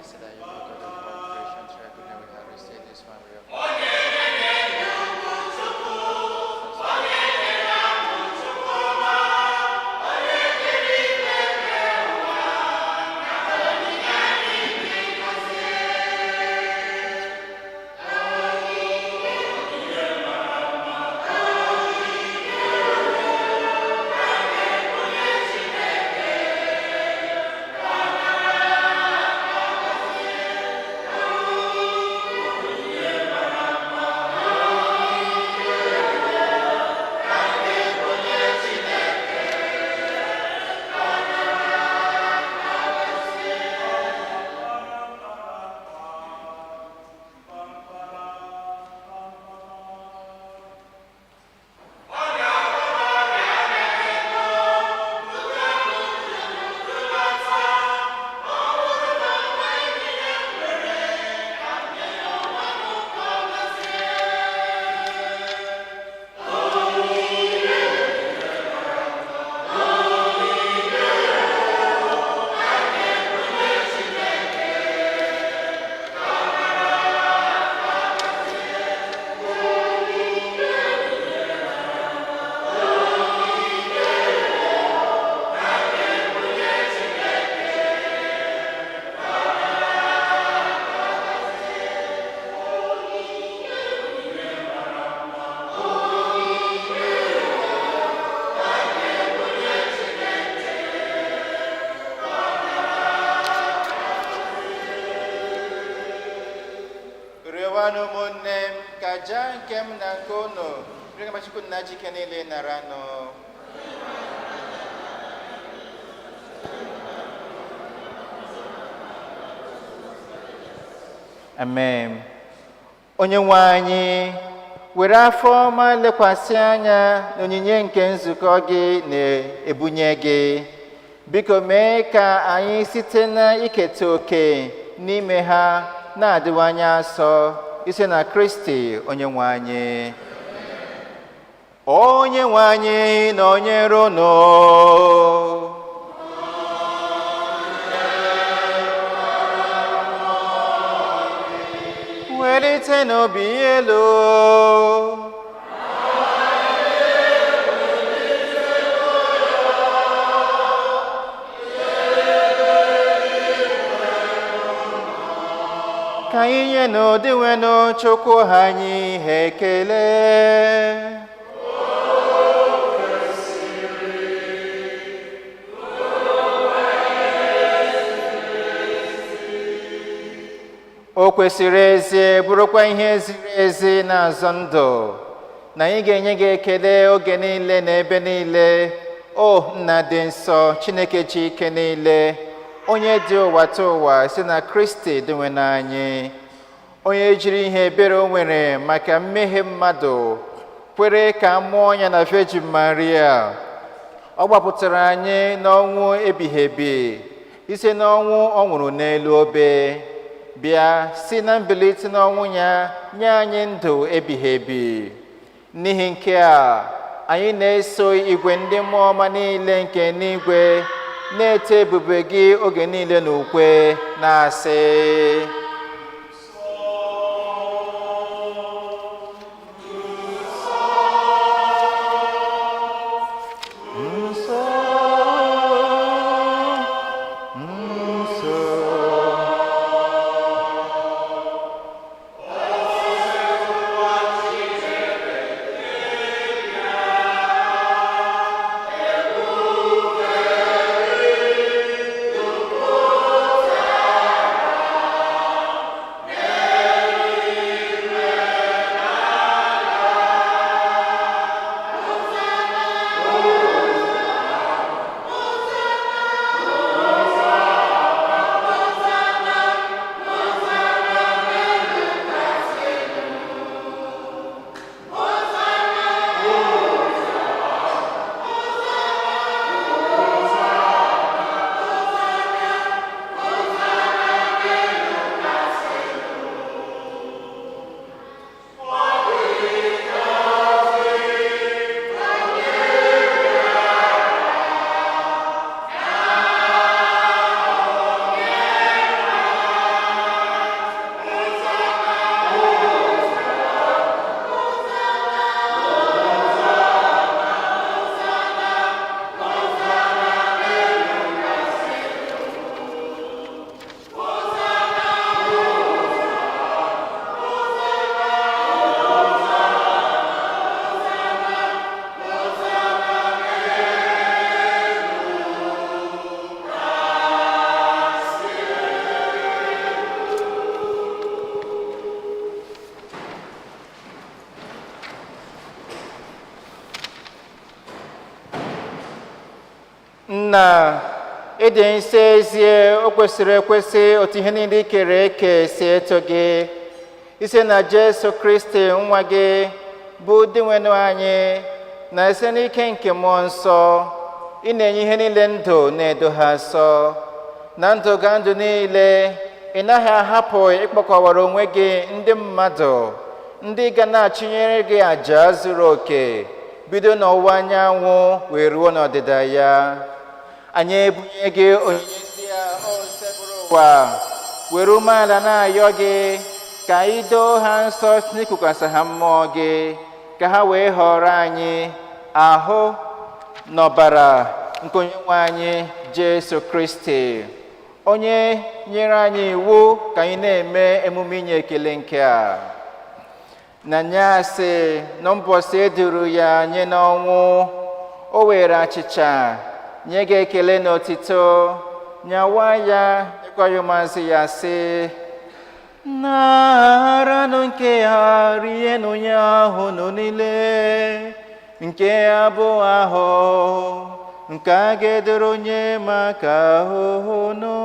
blessed are you, God of all creation, tribune, we have received this one. ụmụnne m ka aja nke m na nke unu rịọma Chukwu nna jike niile nara nụ. Amen. Onye nwe anyị, were afọ ọma lekwasị anya n'onyinye nke nzukọ gị na-ebunye gị. Biko mee ka anyị site na iketa oke n'ime ha na-adịwanye asọ ise na Kristi onye nwe anyị. Onye nwe anyị na onye rono. Welite n'obi elu. Ka anyị nye n'ụdị nwenụ Chukwu anyị ha ekele. O kwesịrị ezi bụrụkwa ihe ziri ezi na-azọ ndụ na anyị ga-enye gị ekele oge niile na ebe niile. O Nna dị nsọ, Chineke ji ike niile, onye dị ụwa ta ụwa si na Kristi dịnwe n'anyị, onye jiri ihe ebere o nwere maka mmehie mmadụ kwere ka a mụọ ya na Virgin Maria. Ọ gbapụtara anyị n'ọnwụ ebighị ebi ise n'ọnwụ ọ nwụrụ n'elu obe, bịa si na mbilite n'ọnwụ ya nye anyị ndụ ebighị ebi. N'ihi nke a, anyị na-eso igwe ndị mmụọ ọma niile nke n'igwe na-eto ebube gị oge niile n'ukwe na-asị: nna ịdị nsọ ezie o kwesịrị ekwesị otu ihe niile ikere eke si eto gị ise na Jesu Kristi nwa gị bụ di nwenụ anyị na ise n'ike nke mmụọ nsọ ị na-enye ihe niile ndụ na-edo ha nsọ na ndụ ga ndụ niile ị naghị ahapụ ịkpọkọwara onwe gị ndị mmadụ ndị ga na-achụnyere gị àjà zuru oke bido n'ọwụwa anyanwụ wee ruo n'ọdịda ya. Anyị ebunye gị onyinye ndị a ose bụrụ ụwa were umeala na-ayọ gị ka anyị doo ha nsọ n'ikukwasị ha mmụọ gị ka ha wee họrọ anyị ahụ n'ọbara nke Onyenwe anyị Jesu Kristi, onye nyere anyị iwu ka anyị na-eme emume inye ekele nke a. Na nyasị n'ụbọchị eduru ya nye n'ọnwụ, o were achịcha nye gị ekele na otito, nyawa ya nyekwa ya ụmụazụ ya sị, naranụ nke ya rienụ ya ahụ nụ niile, nke ya bụ ahụ nke a ga-edoro onye maka ahụhụ nụ.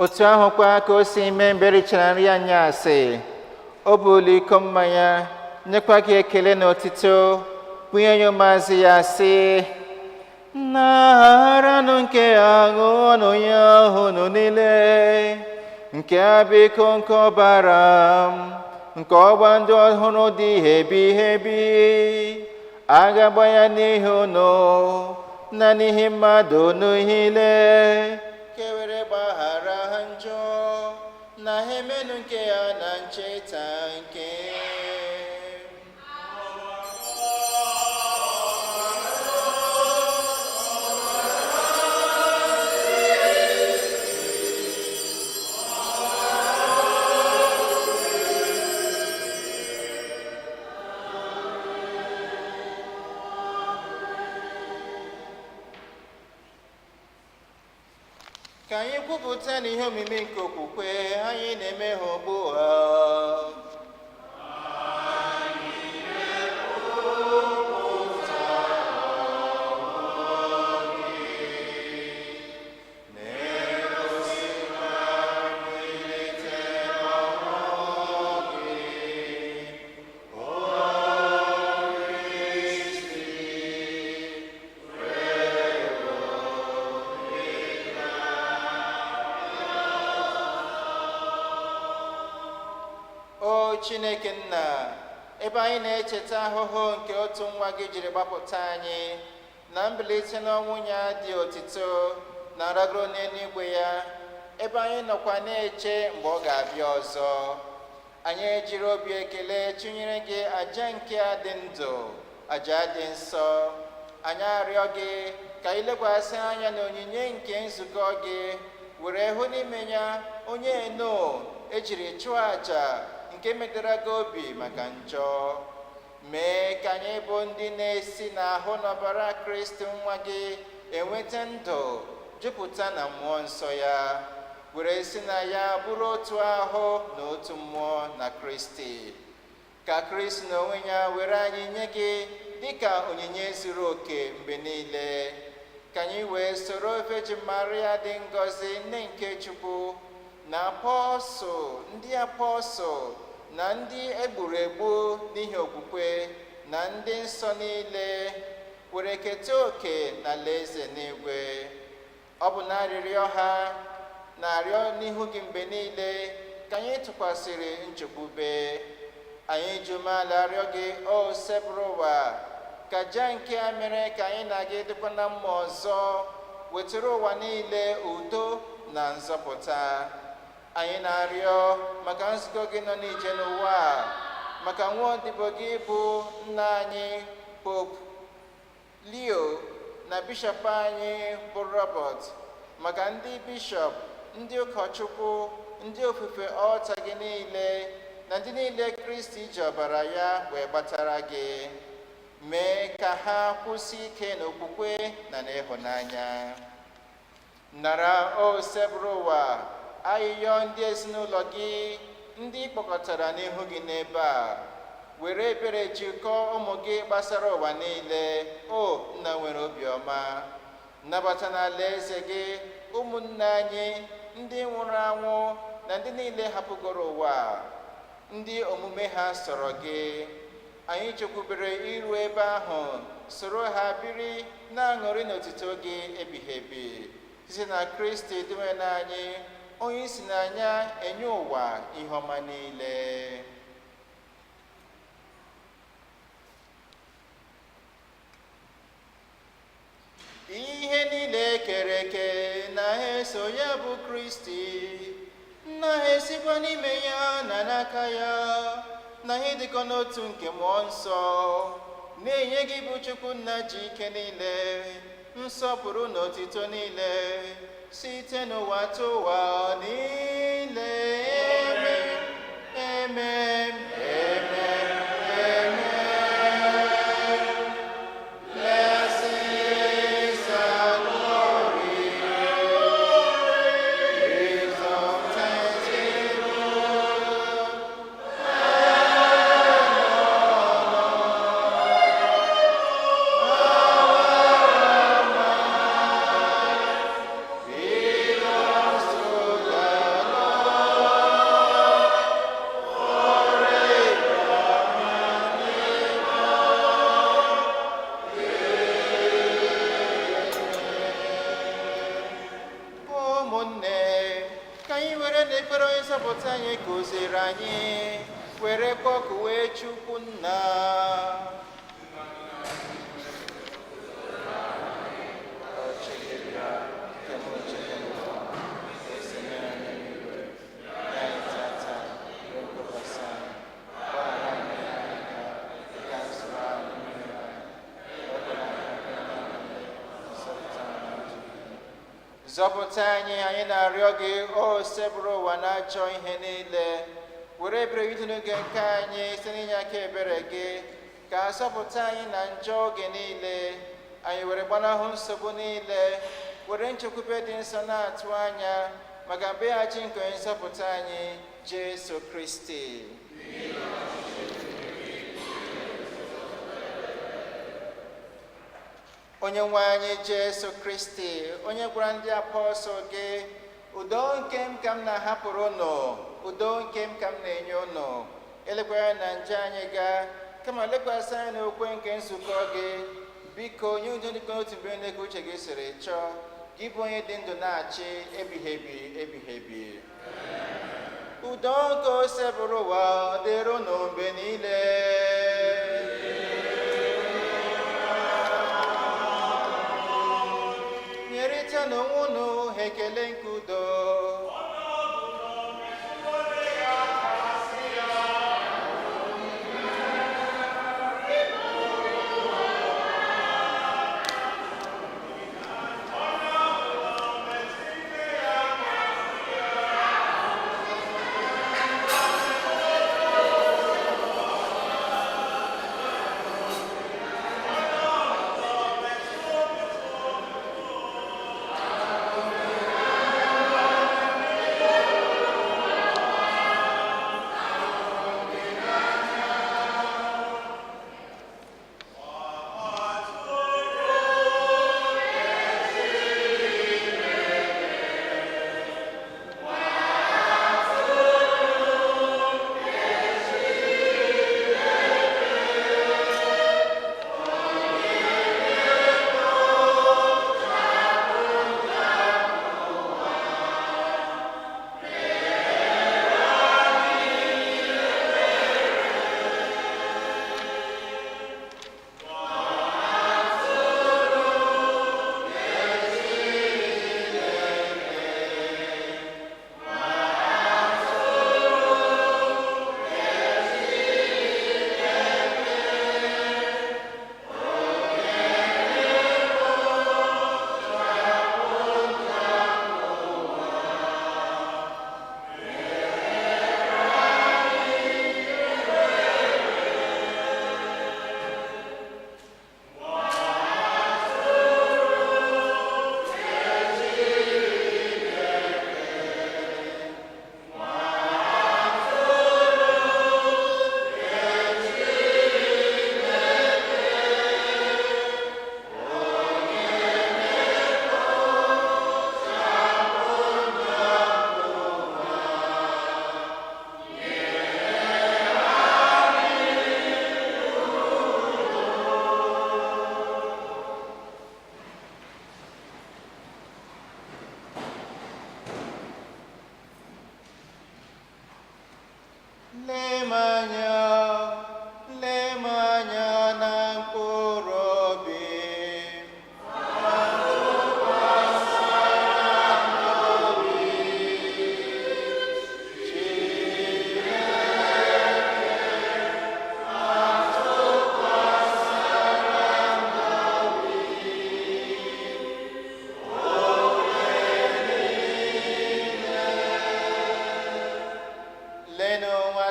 Otu ahụkwa ka o si mee mgbe richara nri anyasị, o buru iko mmanya nyekwa gị ekele na otito, bunye ya ụmụazụ ya sị, naranụ nke ya ṅụọnụ ya ahụ nụ niile, nke a bụ iko nke ọbara m, nke ọgba ndụ ọhụrụ dị ihe ebi, a ga-agba ya n'ihi unu na n'ihi mmadụ niile, ka e were gbaghara ha njọ na ha emenụ nke ya na ncheta nke ka anyị kwupụta n'ihe omimi nke okwukwe anyị na-eme ha ugbu a. Chineke nna, ebe anyị na-echeta ahụhụ nke otu nwa gị jiri gbapụta anyị na mbilite n'ọnwụ ya dị otito na nragoro n'eluigwe ya, ebe anyị nọkwa na-eche mgbe ọ ga-abịa ọzọ, anyị ejiri obi ekele tụnyere gị àjà nke a dị ndụ, àjà dị nsọ. Anyị arịọ gị ka ị lekwasị anya na onyinye nke nzukọ gị, were hụ n'ime ya onye eno ejiri chụọ àjà nke metara gị obi maka njọ. Mee ka anyị bụ ndị na-esi n'ahụ n'ọbara Kristi nwa gị enweta ndụ jupụta na mmụọ nsọ ya, were si na ya bụrụ otu ahụ na otu mmụọ na Kristi. Ka Kristi na onwe ya were anyị nye gị dịka onyinye zuru oke mgbe niile. Ka anyị wee soro Virgin Maria dị ngọzi, nne nke Chukwu, na ndị apọstụl na ndị egburu egbu n'ihi okwukwe, na ndị nsọ niile, were keta oke na alaeze n'igwe. Ọ bụ na arịrịọ ha na-arịọ n'ihu gị mgbe niile ka anyị tụkwasịrị nchekwube. Anyị ji umeala arịọ gị o sebụrụ ụwa, ka àjà nke a mere ka anyị na-aga dịkwa na mma ọzọ wetara ụwa niile udo na nzọpụta. Anyị na-arịọ maka nzukọ gị nọ n'ije n'ụwa a, maka nwa odibo gị bụ nna anyị Pope Leo na bishọp anyị bụ Robert, maka ndị bishọp, ndị ụkọchukwu, ndị ofufe ọlta gị niile, na ndị niile Kristi ji ọbara ya wee gbatara gị, mee ka ha kwụsị ike n'okwukwe na n'ịhụnanya. Nara o sebụrụ ụwa ayịyọ ndị ezinụlọ gị ndị kpọkọtara n'ihu gị n'ebe a, were ebere jikọọ ụmụ gị gbasara ụwa niile. O nna nwere obiọma, nabata n'ala eze gị ụmụnne anyị ndị nwụrụ anwụ na ndị niile hapụgoro ụwa, ndị omume ha sọrọ gị. Anyị chekwubere iru ebe ahụ, soro ha biri na-aṅụrị n'otuto gị ebighị ebi, site na Kristi dịwe n'anyị, onye si n'anya enye ụwa ihe ọma niile. Ihe niile kere eke na ha eso ya bụ Kristi, na ha esikwa n'ime ya na n'aka ya, na ha dịkọ n'otu nke mmụọ nsọ, na-enye gị bụ Chukwu Nna ji ike niile, nsọpụrụ na otito niile, site n'ụwa tụ ụwa niile. Amen. Amen. Zọpụta anyị na-arịọ gị, o sebụrụ ụwa na-achọ ihe niile, were ebere gị n'oge nke anyị site n'inye aka ebere gị, ka azọpụta anyị na njọ oge niile, anyị were gbanahụ nsogbu niile, were nchekwube dị nsọ na-atụ anya maka mbeghachi nke onye nzọpụta anyị, Jesu Kristi. Onye nwe anyị Jesu Kristi, onye gwara ndị apọstọl gị, udo nke m ka m na-ahapụrụ unu, udo nke m ka m na-enye unu, elekwara na nje anyị gaa, kama lekwasị anya n'okwe nke nzukọ gị. Biko onye udo dịka otu mgbe ndị ka uche gị siri chọọ, gị bụ onye dị ndụ na-achị ebighị ebi ebighị ebi. Udo nke o sebụrụ ụwa dịrị unu mgbe niile. Nyerịta n'onwe unu ha ekele nke udo.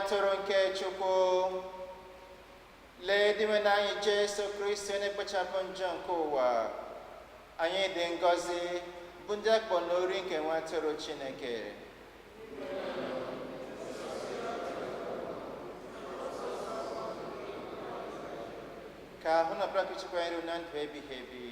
atụrụ nke Chukwu. Lee dị nwe anyị Jesu Kristi onye kpochapụ njọ nke ụwa. Anyị dị ngọzi bụ ndị akpọ n'ori nke nwa atụrụ Chineke. Ka ahụ na ọbara nke Chukwu anyị ruo na ndụ ebighị ebi.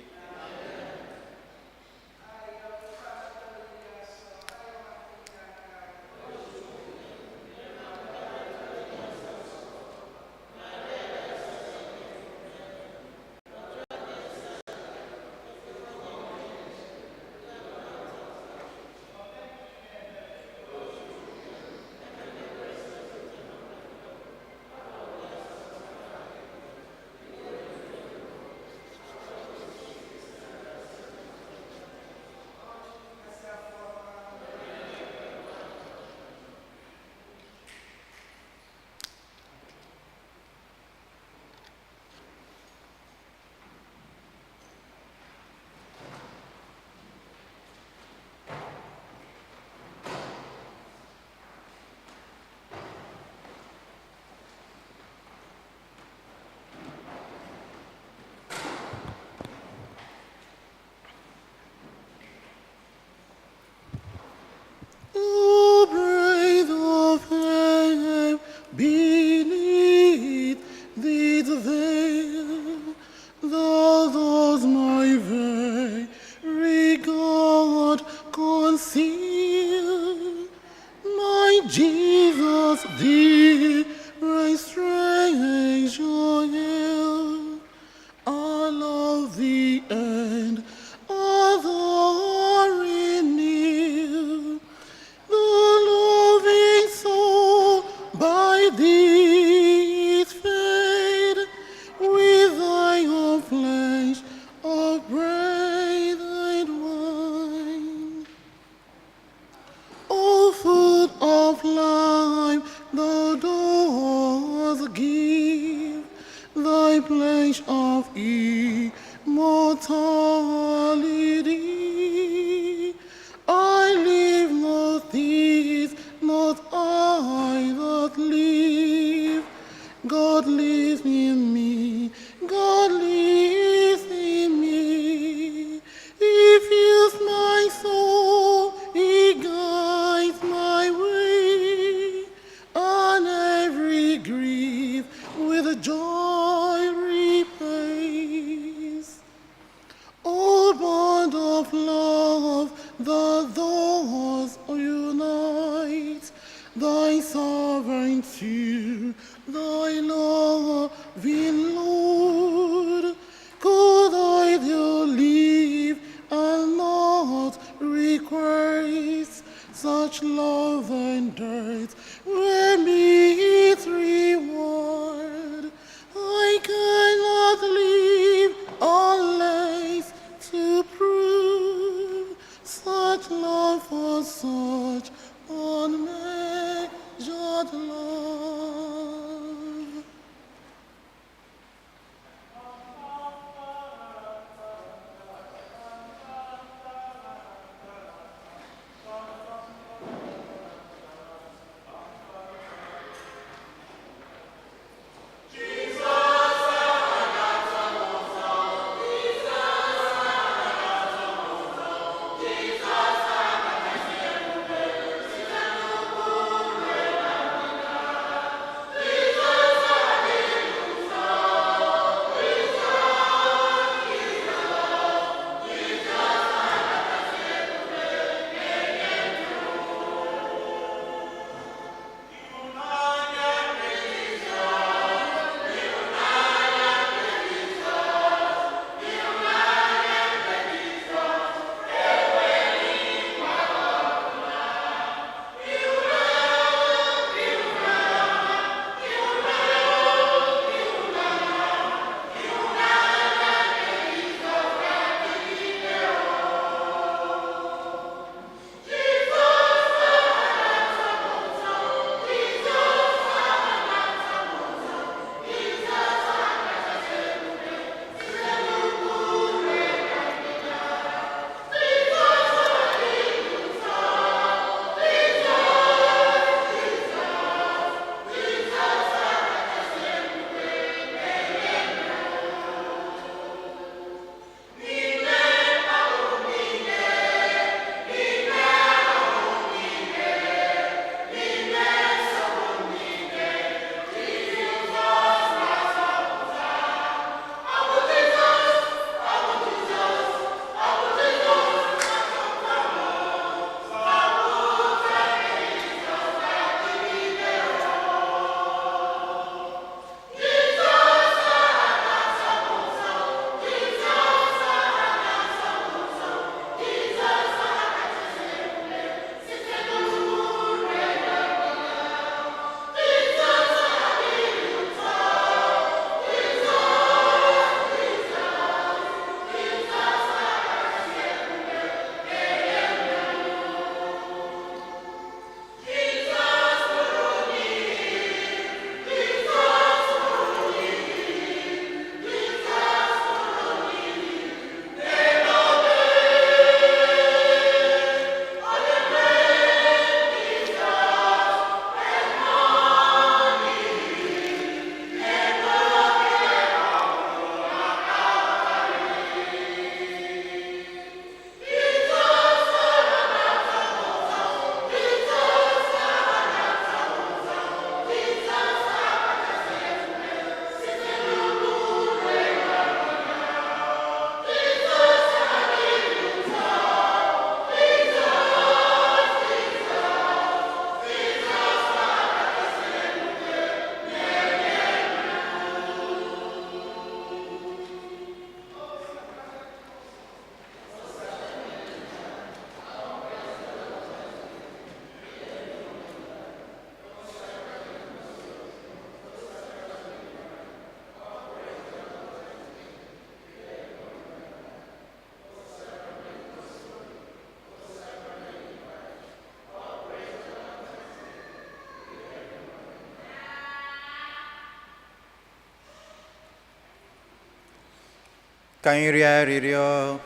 Ka anyị rịọ arịrịọ.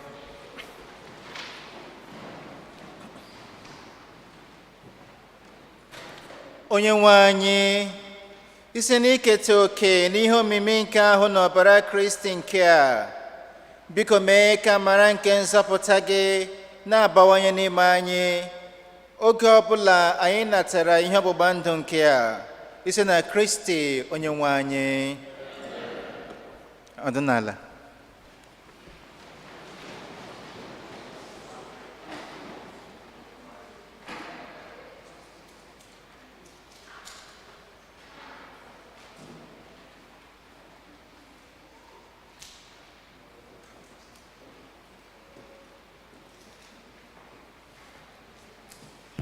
Onye nwe anyị, isi n'iketa oke n'ihe omimi nke ahụ na ọbara Kristi nke a, biko mee ka amara nke nzọpụta gị na-abawanye n'ime anyị oge ọbụla anyị natara ihe ọgbụgba ndụ nke a, isi na Kristi onye nwe anyị. Ọdịnala.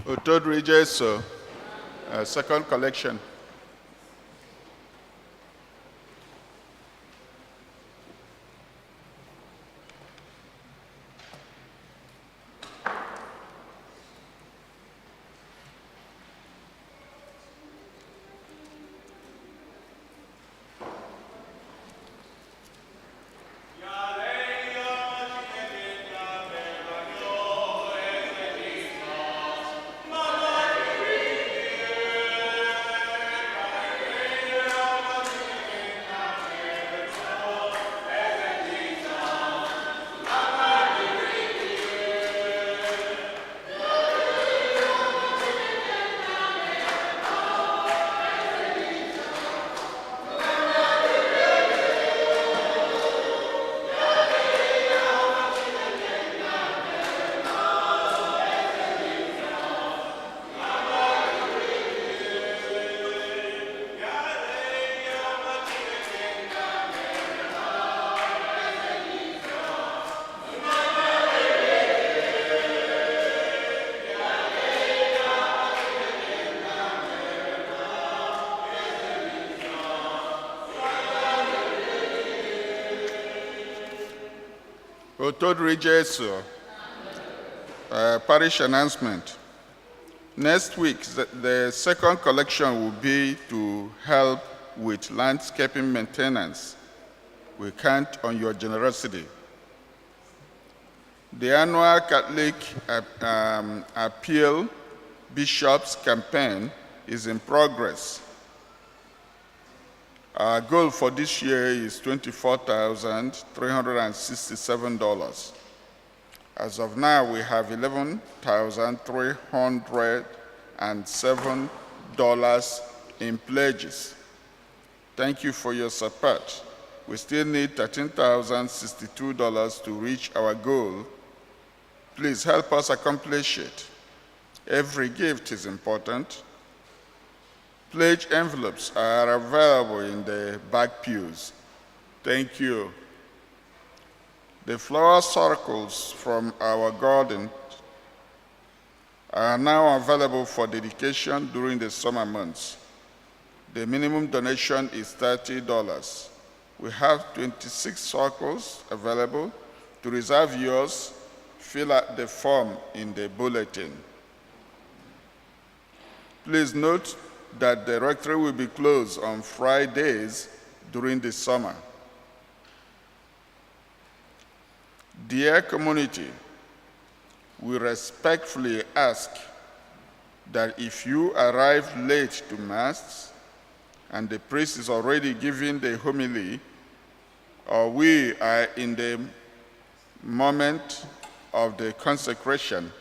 Otodri Jesu, second collection. Otodri Jesu, parish announcement. Next week, the second collection will be to help with landscaping maintenance. We count on your generosity. The annual Catholic Appeal Bishops campaign is in progress. Our goal for this year is $24,367. As of now, we have $11,307 in pledges. Thank you for your support. We still need $13,062 to reach our goal. Please help us accomplish it. Every gift is important. Pledge envelopes are available in the back pews. Thank you. The flower circles from our garden are now available for dedication during the summer months. The minimum donation is $30. We have 26 circles available. To reserve yours, fill out the form in the bulletin. Please note that the rectory will be closed on Fridays during the summer. Dear community, we respectfully ask that if you arrive late to Mass and the priest is already giving the homily, or we are in the moment of the consecration,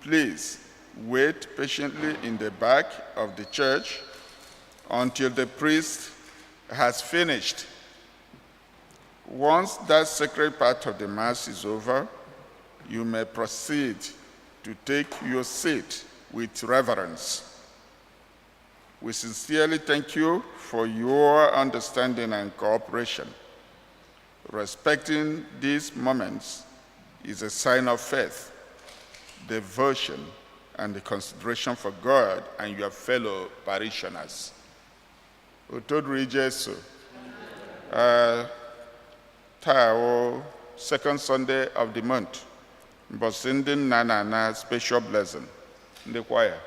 please wait patiently in the back of the church until the priest has finished. Once that sacred part of the Mass is over, you may proceed to take your seat with reverence. We sincerely thank you for your understanding and cooperation. Respecting these moments is a sign of faith, devotion, and the consideration for God and your fellow parishioners. Otodri Jesu, Tao, second Sunday of the month, Bosindin Nana special blessing. In the choir.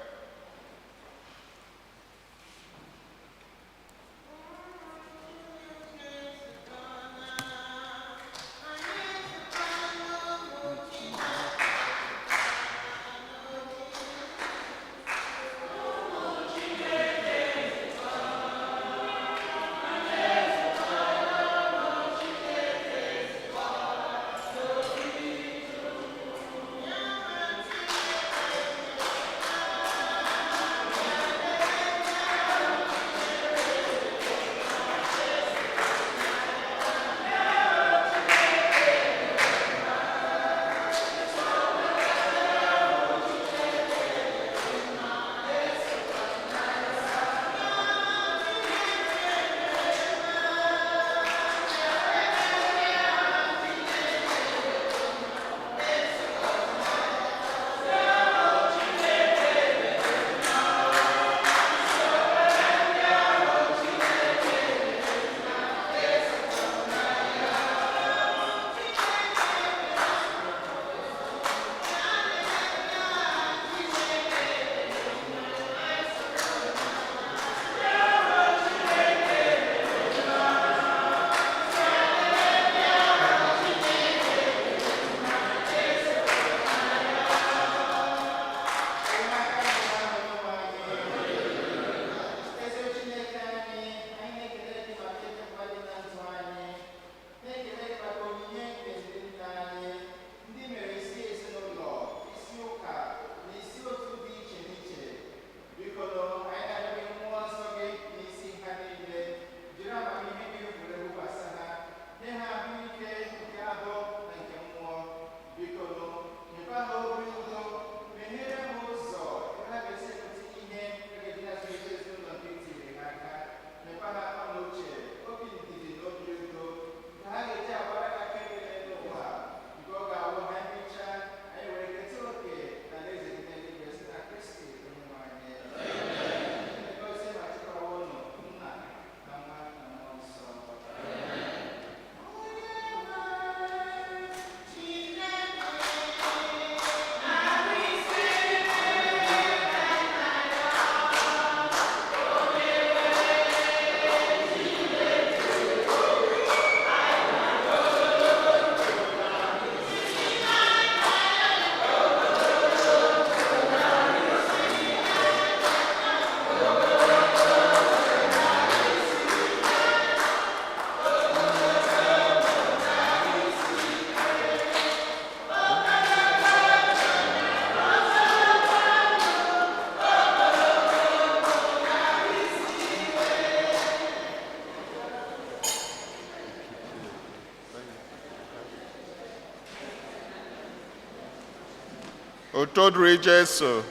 Otodri Jesu.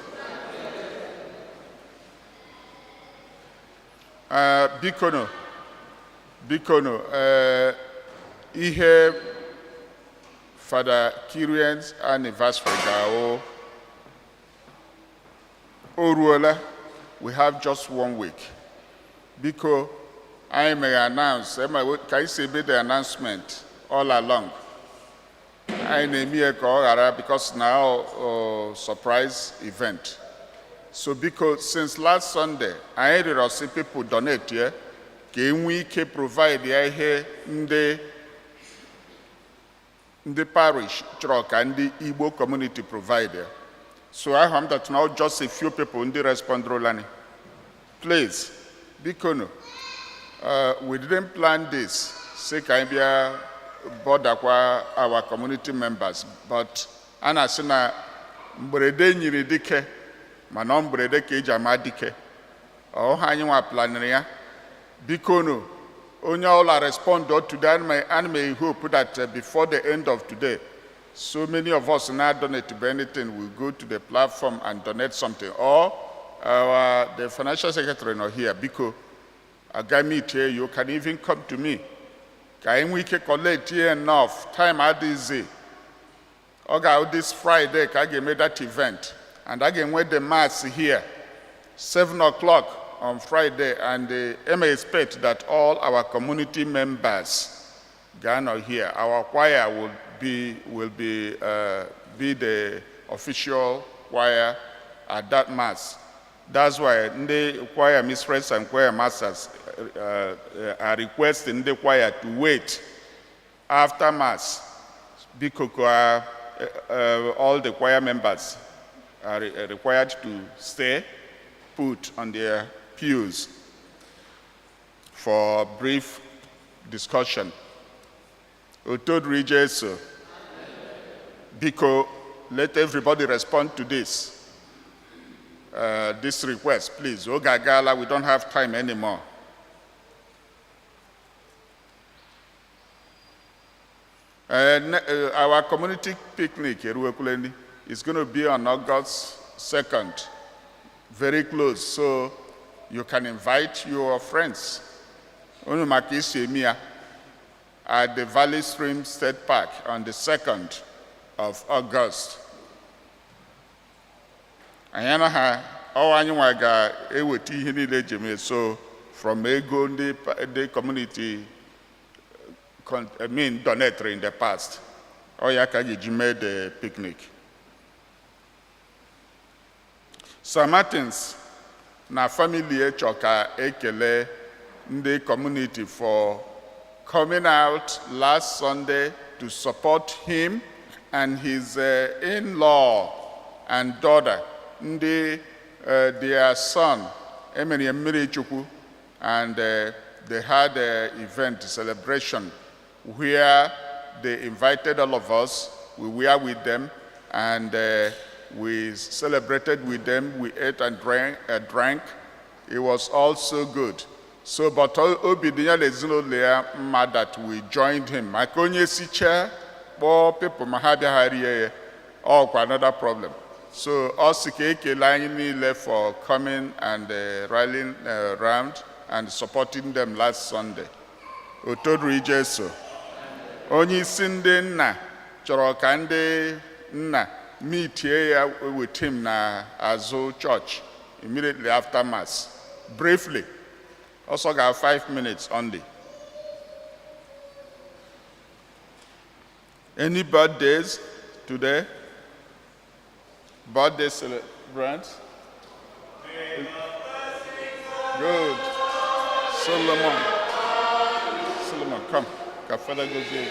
Bikono, ihe Father Kirian's anniversary gao Oruola, we have just 1 week. Because I may announce, can I say the announcement all along? I name here because now surprise event. So because since last Sunday, I had see people donate here, can we provide here in the parish, and the Igbo community provider. So I hope that now just a few people in the respond rolani. Please, because we didn't plan this. Say can be a border our community members, but ana sina mbrede nyiri dike, mana mbrede ke jama dike. Oh, hanyi wa planning ya. Because only all are respond to that, and may hope that before the end of today, so many of us now donate to anything, will go to the platform and donate something. Or the financial secretary not here, because a guy meet here, you can even come to me. Can we collect here enough time at this day? Okay, this Friday, can I make that event? And again, with the mass here, 7 o'clock. On Friday, and I may expect that all our community members gather here. Our choir will be the official choir at that mass. That's why the choir mistress and choir masters are requesting the choir to wait after mass because all the choir members are required to stay put on their pews for brief discussion. Otodri Jesu. Because let everybody respond to this. This request, please. Ogagala, we don't have time anymore. Our community picnic is going to be on August 2nd. Very close. So you can invite your friends. At the Valley Stream State Park on the 2nd of August. So from Ego, the community, donatory in the past. You made the picnic. St. Martin's, na family choka ekele the community for coming out last Sunday to support him and his in-law and daughter, their son, Emily Chukwu, and they had an event celebration where they invited all of us. We were with them, and we celebrated with them. We ate and drank. It was also good. So, but Obidiya Lezino mad that we joined him. Makonye Sicha, or people Mahabia Hariye, or another problem. So, Osikeke Laini left for coming and rallying around and supporting them last Sunday. Otodri Jesu. Onyi Sinde na, Chorokande na, meet here with him na Azo Church immediately after Mass. Briefly. Also got 5 minutes only. Any birthdays today? Birthday celebrants? Good. Solomon, come. Father goes here.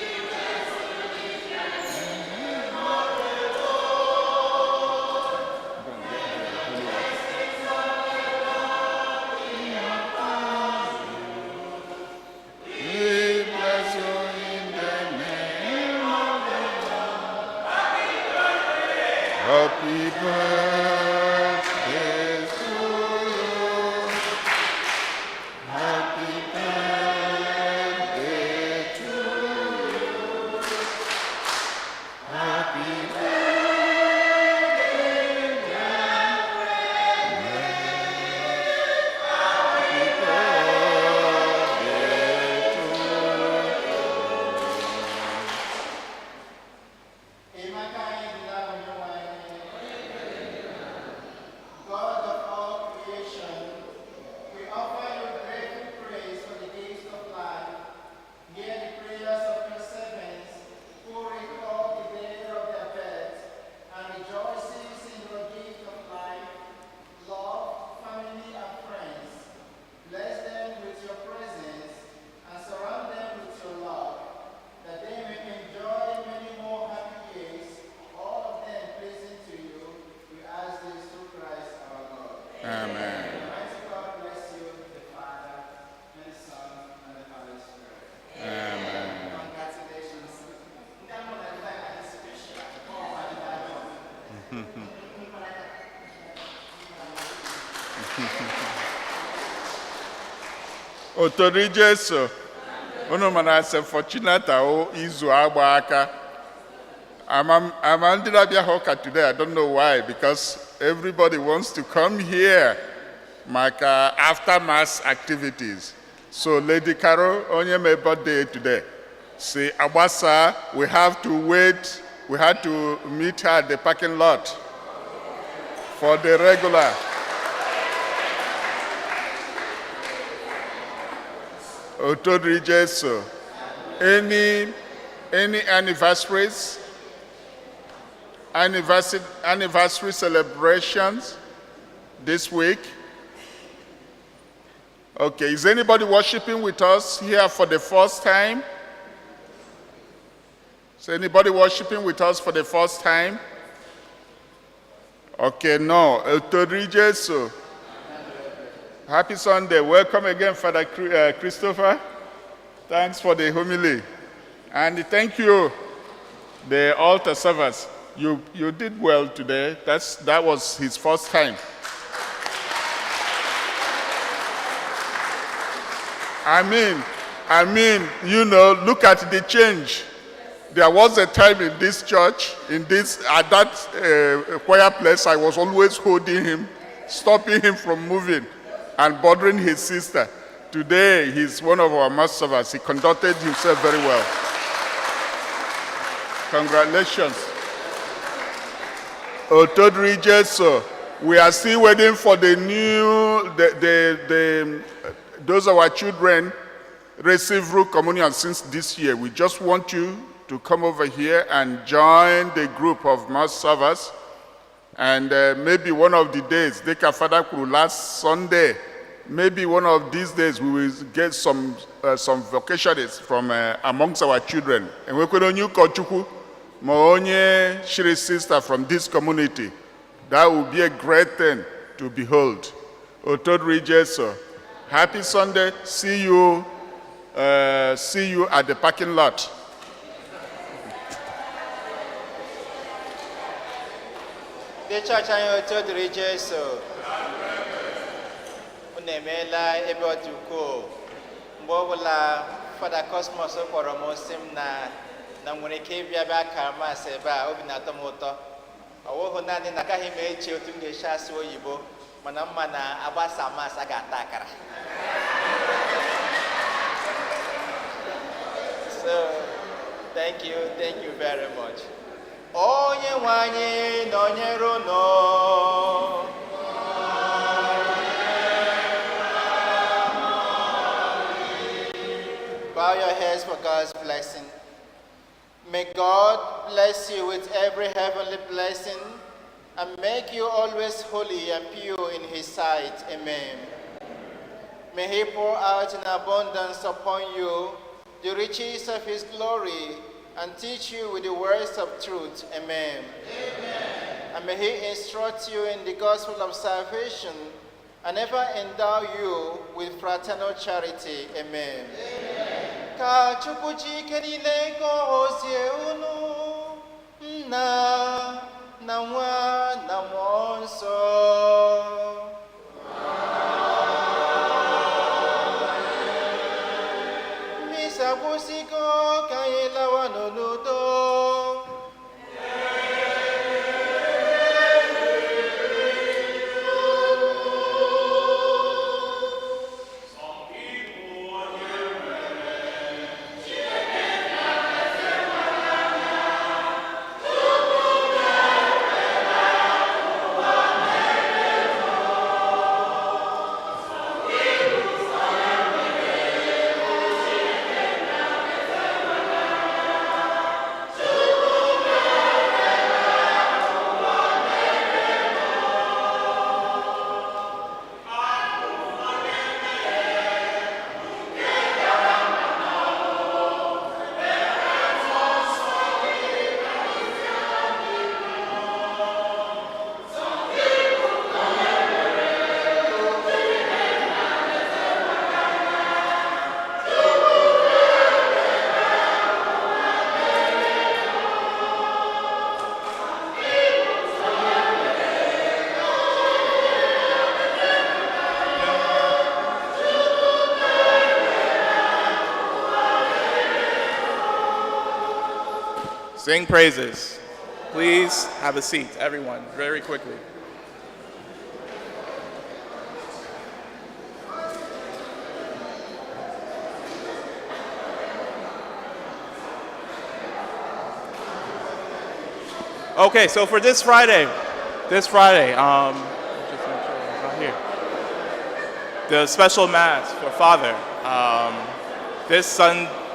Happy birthday to you. Happy birthday to you. Happy birthday, Otori Jesu. Unu mana se Fortunata o izu agba aka. I'm ended up here today. I don't know why, because everybody wants to come here, like after mass activities. So Lady Carol, only my birthday today. Say Abasa, we have to wait. We had to meet her at the parking lot for the regular. Otodri Jesu. Any anniversaries? Anniversary celebrations this week? Okay, is anybody worshiping with us here for the first time? Is anybody worshiping with us for the first time? Okay, no. Otodri Jesu. Happy Sunday. Welcome again, Father Christopher. Thanks for the homily. And thank you, the altar servers. You did well today. That was his first time. I mean, you know, look at the change. There was a time in this church, at that choir place, I was always holding him, stopping him from moving and bothering his sister. Today, he's one of our mass servers. He conducted himself very well. Congratulations. Otodri Jesu, we are still waiting for the those of our children receive root communion since this year. We just want you to come over here and join the group of mass servers. And maybe one of the days, Deka Father Kuru last Sunday, maybe one of these days we will get some vocationists from amongst our children. And we could only Kochuku, Moonye Shiri sister from this community. That would be a great thing to behold. Otodri Jesu, happy Sunday. See you at the parking lot. The church anyị Otodri Jesu. Unu emeela ebe ọ dị ukwuu. Mgbe ọbụla Fada Cosmos kpọrọ m sị m na nwere ike ịbịa bịa akara masị ebe a, obi na-atọ m ụtọ. Ọ wụghị naanị na agaghị m eche otu m ga-esi asụ oyibo, mana mma na agbasa masị a ga-ata akara. So, thank you very much. Onye nwe anyị nọnyere unu. Bow your heads for God's blessing. May God bless you with every heavenly blessing and make you always holy and pure in His sight. Amen. May He pour out in abundance upon you the riches of His glory and teach you with the words of truth. Amen. Amen. And may He instruct you in the gospel of salvation and ever endow you with fraternal charity. Amen. Amen. Ka Chukwu Chike niile gọzie unu, Nna na Nwa na Mmụọ Nsọ. Misa gwụsịgo ka anyị lawa n'udo. Sing praises. Please have a seat, everyone, very quickly. Okay, so for this Friday, just make sure it's not here. The special mass for Father.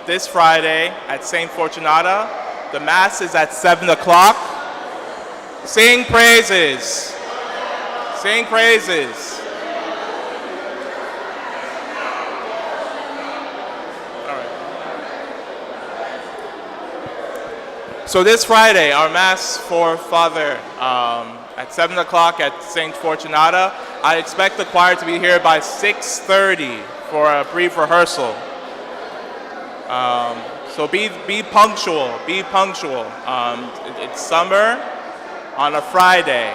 This Friday at St. Fortunata, the mass is at 7 o'clock. Sing praises. Sing praises. So this Friday, our Mass for Father at 7 o'clock at St. Fortunata. I expect the choir to be here by 6:30 for a brief rehearsal. So be punctual, be punctual. It's summer on a Friday.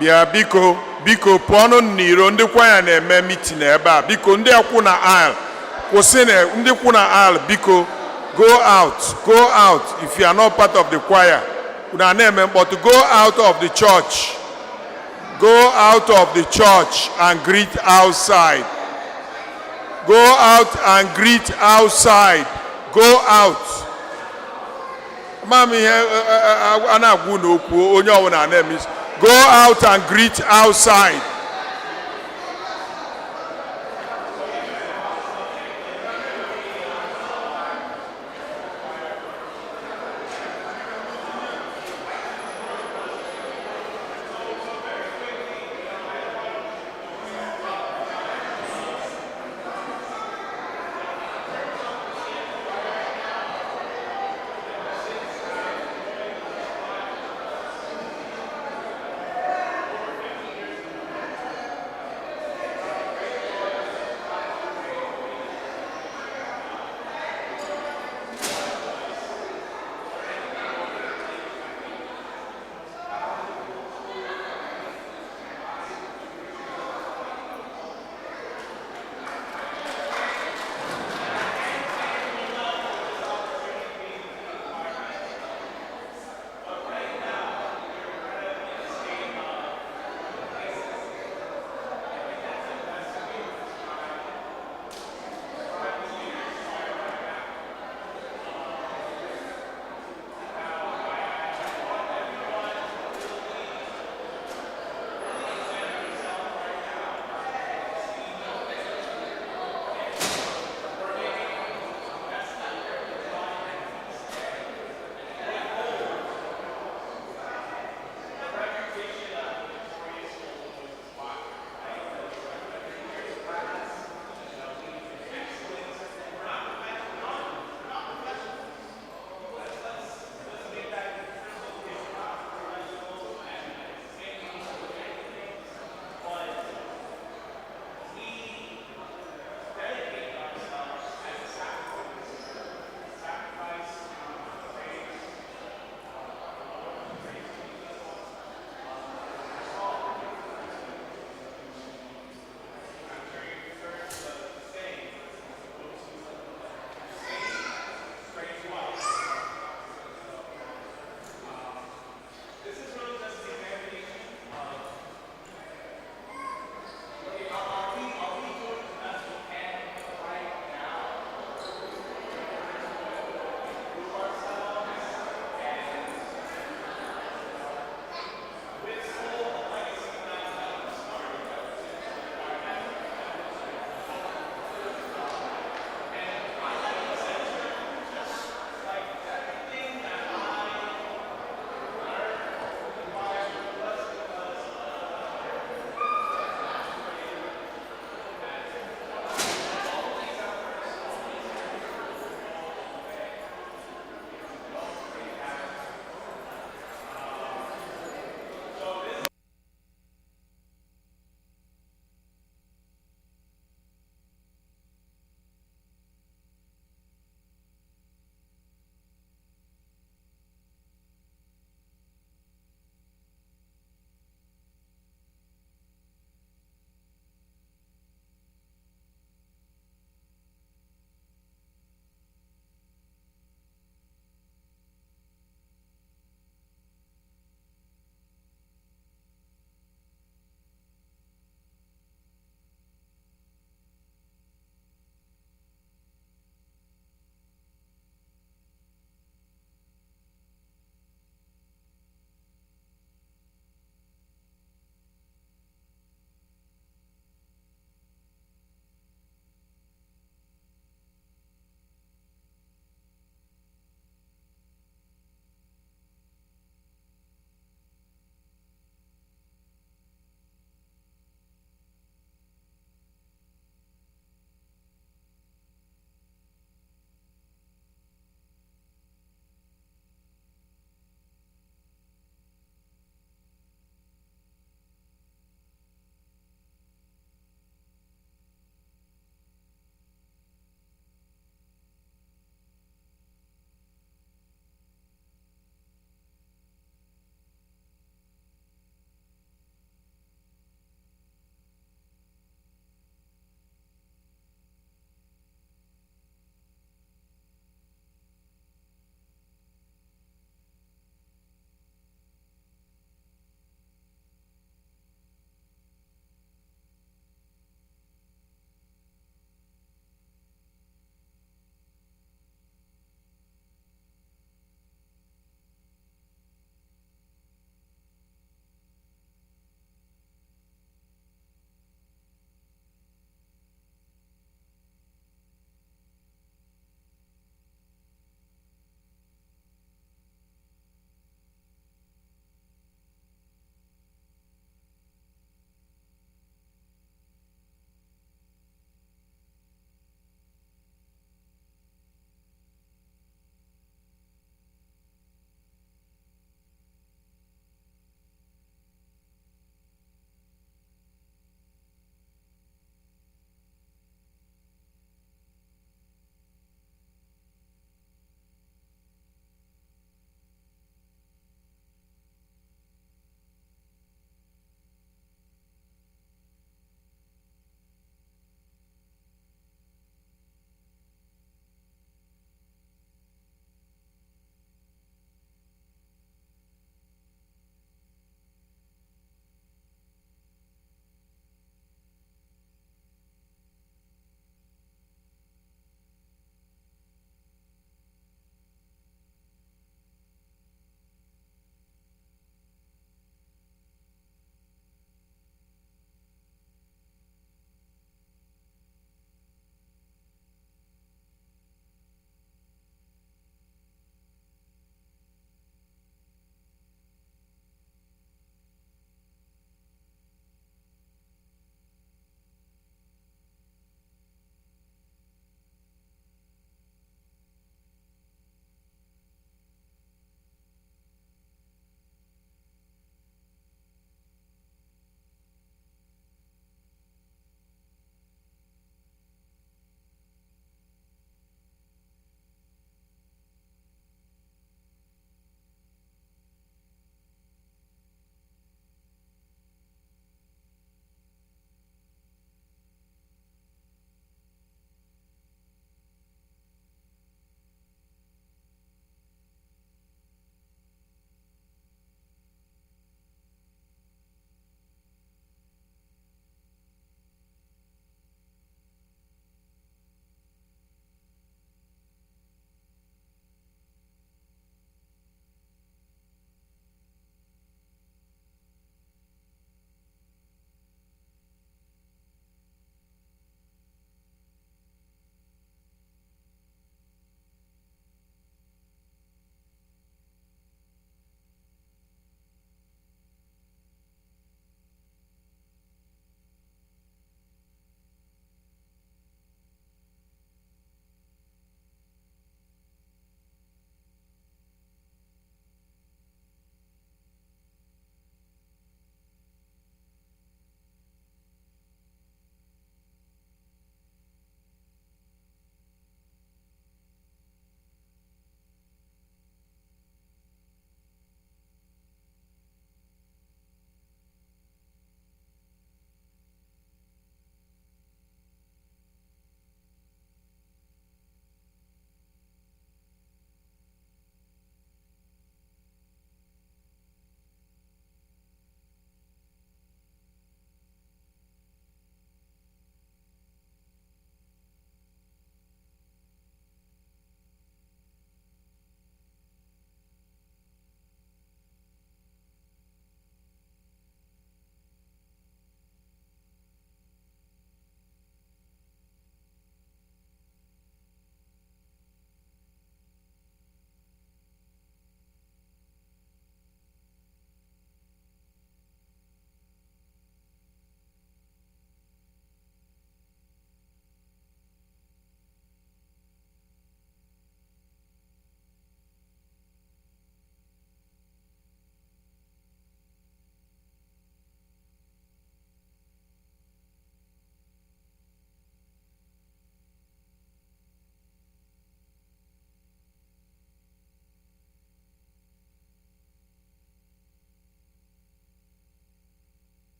bịa biko biko pụọnụ n'iro ndị kwaya na-eme mitin ebe a biko ndị akwụ na aisle kwụsị na ndị kwụ na aisle biko go out if you are not part of the choir una na-eme mkpọtụ go out of the church and greet outside go out and greet outside go out mami ihe a na-agwụ n'okwu onye ọbụla na-eme go out and greet outside.